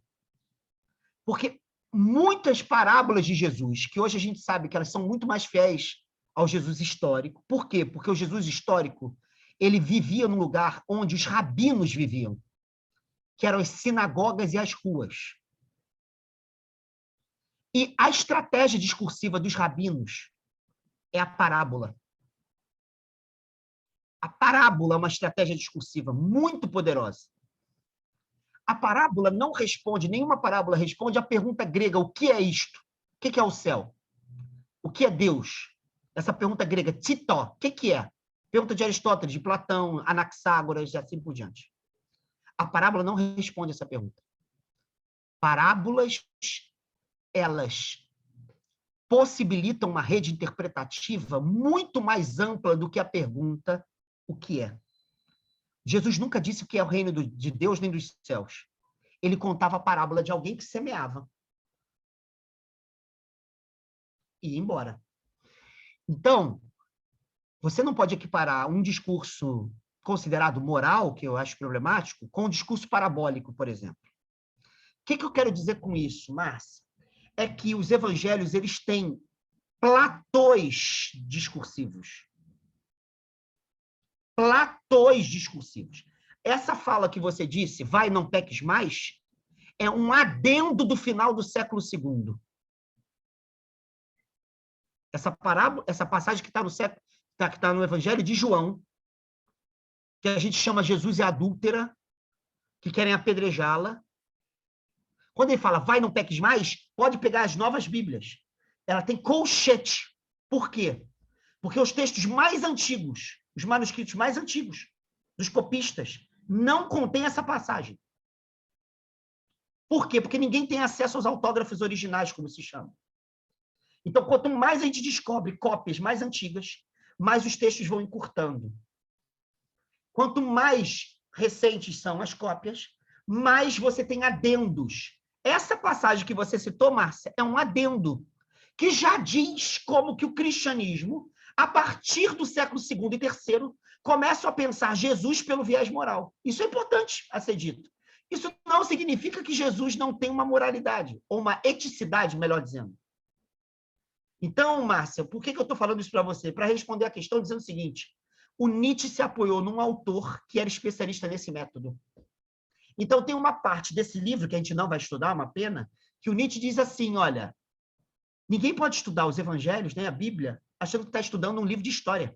Porque muitas parábolas de Jesus, que hoje a gente sabe que elas são muito mais fiéis ao Jesus histórico. Por quê? Porque o Jesus histórico, ele vivia num lugar onde os rabinos viviam, que eram as sinagogas e as ruas. E a estratégia discursiva dos rabinos é a parábola. A parábola é uma estratégia discursiva muito poderosa. A parábola não responde, nenhuma parábola responde à pergunta grega, o que é isto? O que é o céu? O que é Deus? Essa pergunta grega, titó, o que é? Pergunta de Aristóteles, de Platão, Anaxágoras e assim por diante. A parábola não responde essa pergunta. Parábolas, elas possibilitam uma rede interpretativa muito mais ampla do que a pergunta, o que é? Jesus nunca disse o que é o reino de Deus nem dos céus. Ele contava a parábola de alguém que semeava. E ia embora. Então, você não pode equiparar um discurso considerado moral, que eu acho problemático, com um discurso parabólico, por exemplo. O que eu quero dizer com isso, Márcia? É que os evangelhos eles têm platôs discursivos. Platôs discursivos. Essa fala que você disse, vai, não peques mais, é um adendo do final do século II. Essa passagem que está no Evangelho de João, que a gente chama Jesus é adúltera, que querem apedrejá-la. Quando ele fala, vai, não peques mais, pode pegar as novas Bíblias. Ela tem colchete. Por quê? Porque os textos mais antigos, os manuscritos mais antigos, dos copistas, não contêm essa passagem. Por quê? Porque ninguém tem acesso aos autógrafos originais, como se chama. Então, quanto mais a gente descobre cópias mais antigas, mais os textos vão encurtando. Quanto mais recentes são as cópias, mais você tem adendos. Essa passagem que você citou, Márcia, é um adendo que já diz como que o cristianismo, a partir do século II e III, começa a pensar Jesus pelo viés moral. Isso é importante a ser dito. Isso não significa que Jesus não tem uma moralidade, ou uma eticidade, melhor dizendo. Então, Márcia, por que eu estou falando isso para você? Para responder a questão dizendo o seguinte, o Nietzsche se apoiou num autor que era especialista nesse método. Então, tem uma parte desse livro que a gente não vai estudar, uma pena, que o Nietzsche diz assim, olha, ninguém pode estudar os evangelhos, nem a Bíblia, achando que está estudando um livro de história.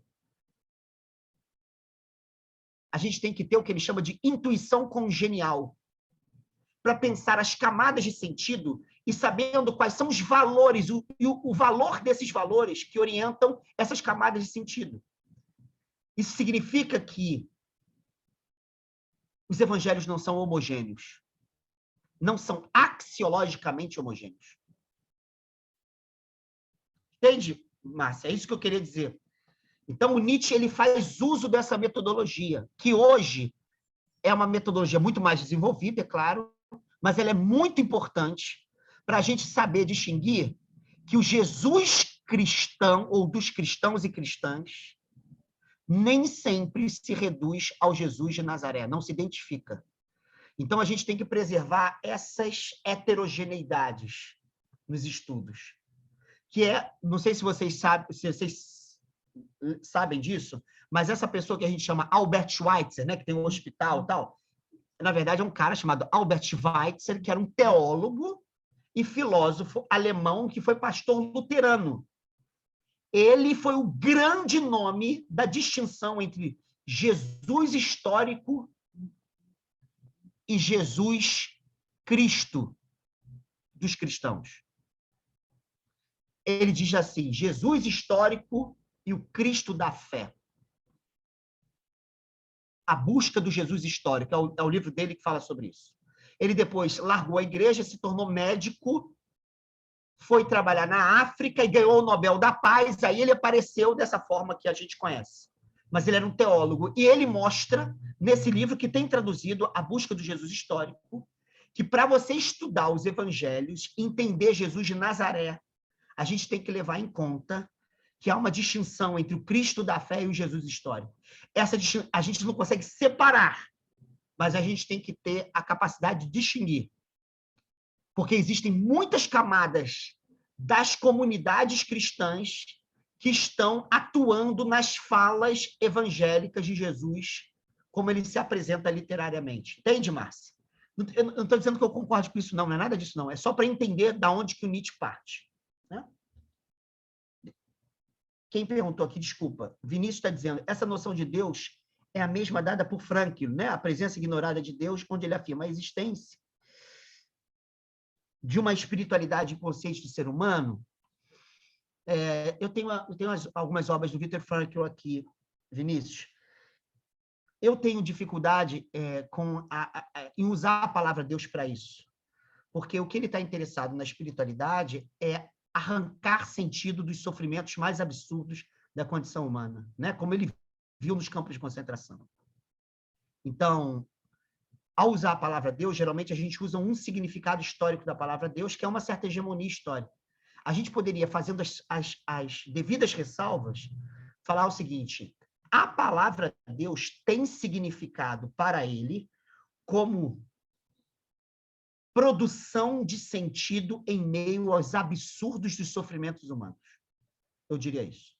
A gente tem que ter o que ele chama de intuição congenial. para pensar as camadas de sentido e sabendo quais são os valores, o valor desses valores que orientam essas camadas de sentido. Isso significa que os evangelhos não são homogêneos. Não são axiologicamente homogêneos. Entende, Márcia? É isso que eu queria dizer. Então, o Nietzsche ele faz uso dessa metodologia, que hoje é uma metodologia muito mais desenvolvida, é claro, mas ela é muito importante para a gente saber distinguir que o Jesus cristão, ou dos cristãos e cristãs, nem sempre se reduz ao Jesus de Nazaré, não se identifica. Então, a gente tem que preservar essas heterogeneidades nos estudos. Que é, não sei se vocês sabem disso, mas essa pessoa que a gente chama Albert Schweitzer, né, que tem um hospital e tal, na verdade é um cara chamado Albert Schweitzer, que era um teólogo e filósofo alemão que foi pastor luterano. Ele foi o grande nome da distinção entre Jesus histórico e Jesus Cristo dos cristãos. Ele diz assim, Jesus histórico e o Cristo da fé. A busca do Jesus histórico, é o livro dele que fala sobre isso. Ele depois largou a igreja, se tornou médico, foi trabalhar na África e ganhou o Nobel da Paz, aí ele apareceu dessa forma que a gente conhece. Mas ele era um teólogo, e ele mostra, nesse livro que tem traduzido A Busca do Jesus Histórico, que para você estudar os evangelhos, entender Jesus de Nazaré, a gente tem que levar em conta que há uma distinção entre o Cristo da fé e o Jesus histórico. Essa a gente não consegue separar, mas a gente tem que ter a capacidade de distinguir. Porque existem muitas camadas das comunidades cristãs que estão atuando nas falas evangélicas de Jesus, como ele se apresenta literariamente. Entende, Márcia? Eu não estou dizendo que eu concordo com isso, não é nada disso, não. É só para entender de onde que o Nietzsche parte. Né? Quem perguntou aqui, desculpa, Vinícius está dizendo, essa noção de Deus é a mesma dada por Frankl, né? A presença ignorada de Deus, onde ele afirma a existência de uma espiritualidade inconsciente do ser humano. Eu tenho algumas obras do Viktor Frankl aqui, Vinícius. Eu tenho dificuldade em usar a palavra Deus para isso, porque o que ele está interessado na espiritualidade é arrancar sentido dos sofrimentos mais absurdos da condição humana, né? Como ele viu nos campos de concentração. Então, ao usar a palavra Deus, geralmente a gente usa um significado histórico da palavra Deus, que é uma certa hegemonia histórica. A gente poderia, fazendo as devidas ressalvas, falar o seguinte: a palavra Deus tem significado para ele como produção de sentido em meio aos absurdos dos sofrimentos humanos. Eu diria isso.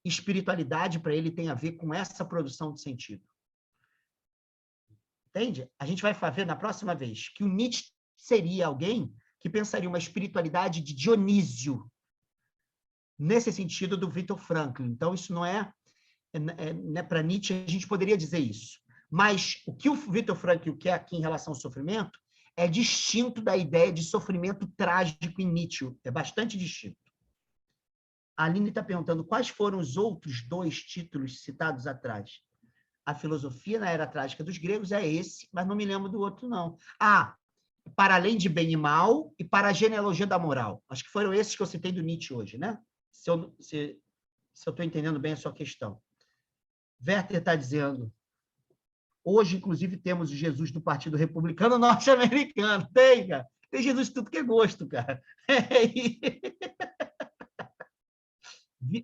Espiritualidade, para ele, tem a ver com essa produção de sentido. Entende? A gente vai ver na próxima vez que o Nietzsche seria alguém que pensaria uma espiritualidade de Dionísio, nesse sentido do Viktor Frankl. Então, isso não é para Nietzsche, a gente poderia dizer isso. Mas o que o Viktor Frankl quer aqui em relação ao sofrimento é distinto da ideia de sofrimento trágico em Nietzsche. É bastante distinto. A Aline está perguntando quais foram os outros 2 títulos citados atrás. A filosofia na era trágica dos gregos é esse, mas não me lembro do outro, não. Para além de bem e mal e para a genealogia da moral. Acho que foram esses que eu citei do Nietzsche hoje, né? Se eu estou entendendo bem a sua questão. Werther está dizendo, hoje, inclusive, temos o Jesus do Partido Republicano Norte-Americano. Tem, cara. Tem Jesus de tudo que é gosto, cara.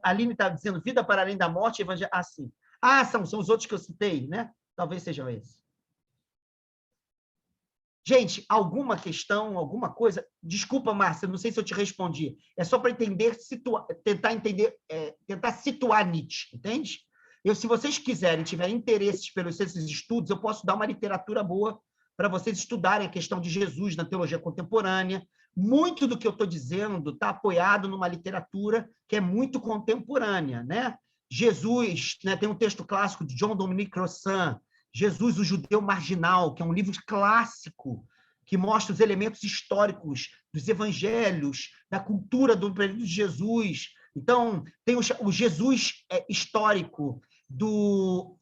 A Aline está dizendo vida para além da morte, evangelho. Sim. São os outros que eu citei, né? Talvez sejam esses. Gente, alguma questão, alguma coisa? Desculpa, Márcia, não sei se eu te respondi. É só para tentar situar Nietzsche, entende? Se vocês quiserem, tiverem interesses pelos esses estudos, eu posso dar uma literatura boa para vocês estudarem a questão de Jesus na teologia contemporânea. Muito do que eu estou dizendo está apoiado numa literatura que é muito contemporânea, né? Jesus, né, tem um texto clássico de John Dominic Crossan, Jesus, o Judeu Marginal, que é um livro clássico que mostra os elementos históricos dos evangelhos, da cultura do período de Jesus. Então, tem o Jesus histórico do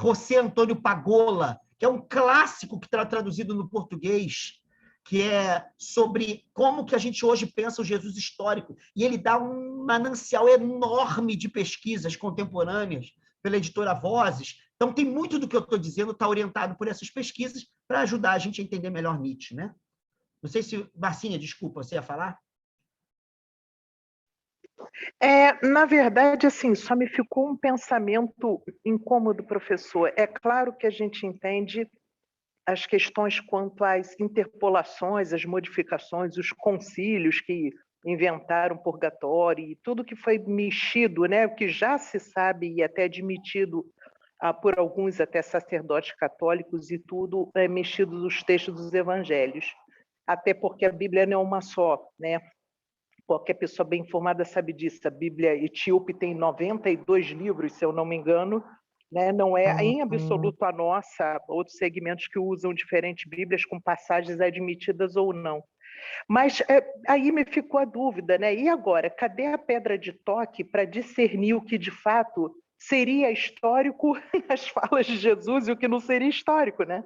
José Antônio Pagola, que é um clássico que está traduzido no português, que é sobre como que a gente hoje pensa o Jesus histórico. E ele dá um manancial enorme de pesquisas contemporâneas pela editora Vozes. Então, tem muito do que eu estou dizendo está orientado por essas pesquisas para ajudar a gente a entender melhor Nietzsche, né? Não sei se... Marcinha, desculpa, você ia falar? Na verdade, assim, só me ficou um pensamento incômodo, professor. É claro que a gente entende as questões quanto às interpolações, as modificações, os concílios que inventaram purgatório e tudo que foi mexido, né, o que já se sabe e até admitido por alguns até sacerdotes católicos e tudo mexido nos textos dos evangelhos. Até porque a Bíblia não é uma só, né? Qualquer pessoa bem informada sabe disso. A Bíblia etíope tem 92 livros, se eu não me engano, né? Não é em absoluto a nossa, outros segmentos que usam diferentes Bíblias com passagens admitidas ou não. Mas aí me ficou a dúvida, né? E agora, cadê a pedra de toque para discernir o que de fato seria histórico nas falas de Jesus e o que não seria histórico, né?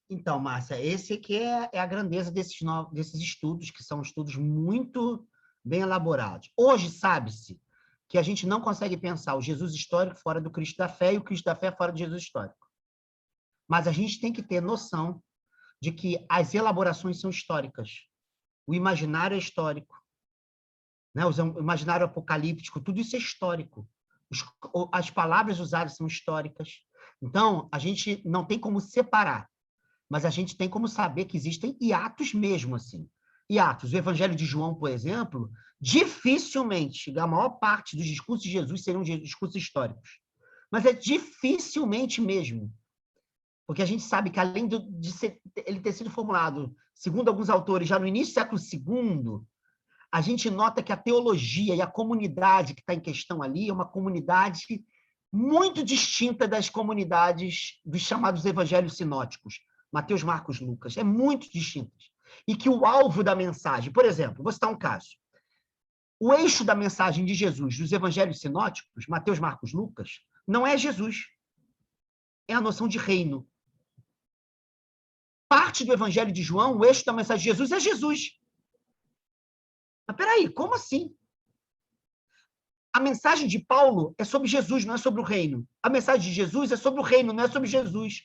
Então, Márcia, esse aqui é a grandeza desses estudos, que são estudos muito bem elaborados. Hoje, sabe-se que a gente não consegue pensar o Jesus histórico fora do Cristo da fé e o Cristo da fé fora do Jesus histórico. Mas a gente tem que ter noção de que as elaborações são históricas. O imaginário é histórico, né? O imaginário apocalíptico, tudo isso é histórico. As palavras usadas são históricas. Então, a gente não tem como separar, mas a gente tem como saber que existem hiatos mesmo, assim. Hiatos. O Evangelho de João, por exemplo, dificilmente, a maior parte dos discursos de Jesus seriam discursos históricos. Mas é dificilmente mesmo. Porque a gente sabe que, além de ele ter sido formulado, segundo alguns autores, já no início do século II, a gente nota que a teologia e a comunidade que está em questão ali é uma comunidade muito distinta das comunidades dos chamados evangelhos sinóticos, Mateus, Marcos, Lucas, é muito distintas. E que o alvo da mensagem, por exemplo, vou citar um caso, o eixo da mensagem de Jesus dos evangelhos sinóticos, Mateus, Marcos, Lucas, não é Jesus, é a noção de reino. Parte do evangelho de João, o eixo da mensagem de Jesus é Jesus. Mas peraí, como assim? A mensagem de Paulo é sobre Jesus, não é sobre o reino. A mensagem de Jesus é sobre o reino, não é sobre Jesus.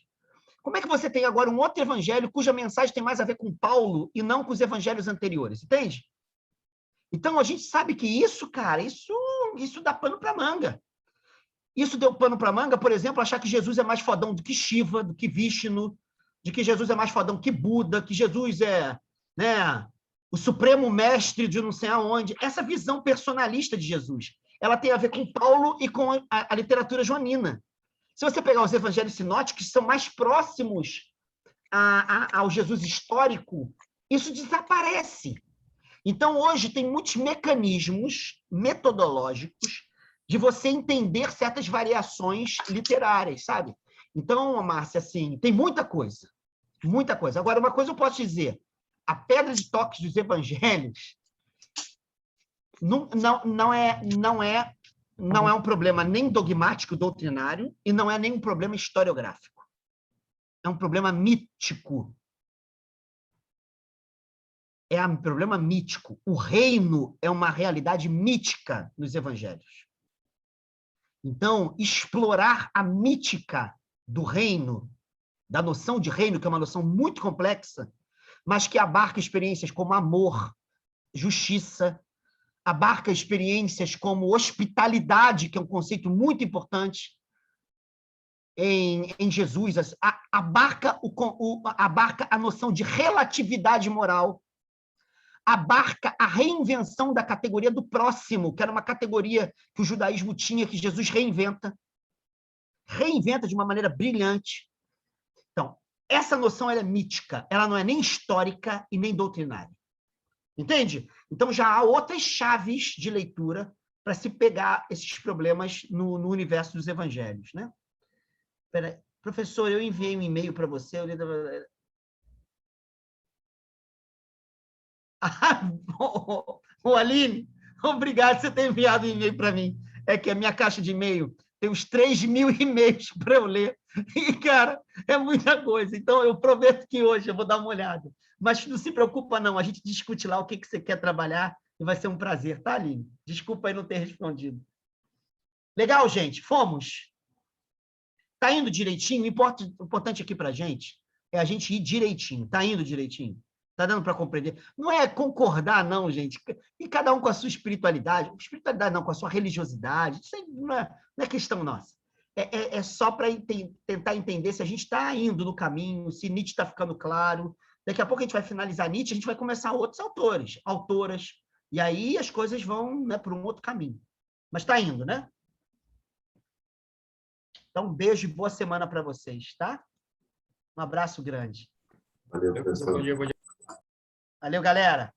Como é que você tem agora um outro evangelho cuja mensagem tem mais a ver com Paulo e não com os evangelhos anteriores? Entende? Então, a gente sabe que isso, cara, isso dá pano para manga. Isso deu pano para manga, por exemplo, achar que Jesus é mais fodão do que Shiva, do que Vishnu, de que Jesus é mais fodão que Buda, que Jesus é, né, o supremo mestre de não sei aonde. Essa visão personalista de Jesus, ela tem a ver com Paulo e com a literatura joanina. Se você pegar os evangelhos sinóticos, que são mais próximos ao Jesus histórico, isso desaparece. Então, hoje, tem muitos mecanismos metodológicos de você entender certas variações literárias, sabe? Então, Márcia, assim, tem muita coisa. Muita coisa. Agora, uma coisa eu posso dizer, a pedra de toque dos evangelhos não é um problema nem dogmático, doutrinário, e não é nem um problema historiográfico. É um problema mítico. É um problema mítico. O reino é uma realidade mítica nos evangelhos. Então, explorar a mítica do reino, da noção de reino, que é uma noção muito complexa, mas que abarca experiências como amor, justiça, abarca experiências como hospitalidade, que é um conceito muito importante em Jesus, abarca a noção de relatividade moral, abarca a reinvenção da categoria do próximo, que era uma categoria que o judaísmo tinha, que Jesus reinventa de uma maneira brilhante. Então, essa noção ela é mítica, ela não é nem histórica e nem doutrinária. Entende? Então, já há outras chaves de leitura para se pegar esses problemas no universo dos evangelhos, né? Espera aí. Professor, eu enviei um e-mail para você. Ô, Aline, obrigado por você ter enviado um e-mail para mim. É que a minha caixa de e-mail tem uns 3.000 e-mails para eu ler. E, cara, é muita coisa. Então, eu prometo que hoje eu vou dar uma olhada. Mas não se preocupa, não. A gente discute lá o que você quer trabalhar e vai ser um prazer, tá, Aline? Desculpa aí não ter respondido. Legal, gente? Fomos. Tá indo direitinho? O importante aqui para a gente é a gente ir direitinho. Tá indo direitinho? Tá dando para compreender? Não é concordar, não, gente. E cada um com a sua espiritualidade. Espiritualidade não, com a sua religiosidade. Isso aí não é questão nossa. É só para tentar entender se a gente está indo no caminho, se Nietzsche está ficando claro. Daqui a pouco a gente vai finalizar Nietzsche, a gente vai começar outros autores, autoras. E aí as coisas vão, né, para um outro caminho. Mas está indo, né? Então, um beijo e boa semana para vocês, tá? Um abraço grande. Valeu, professor. Valeu, galera.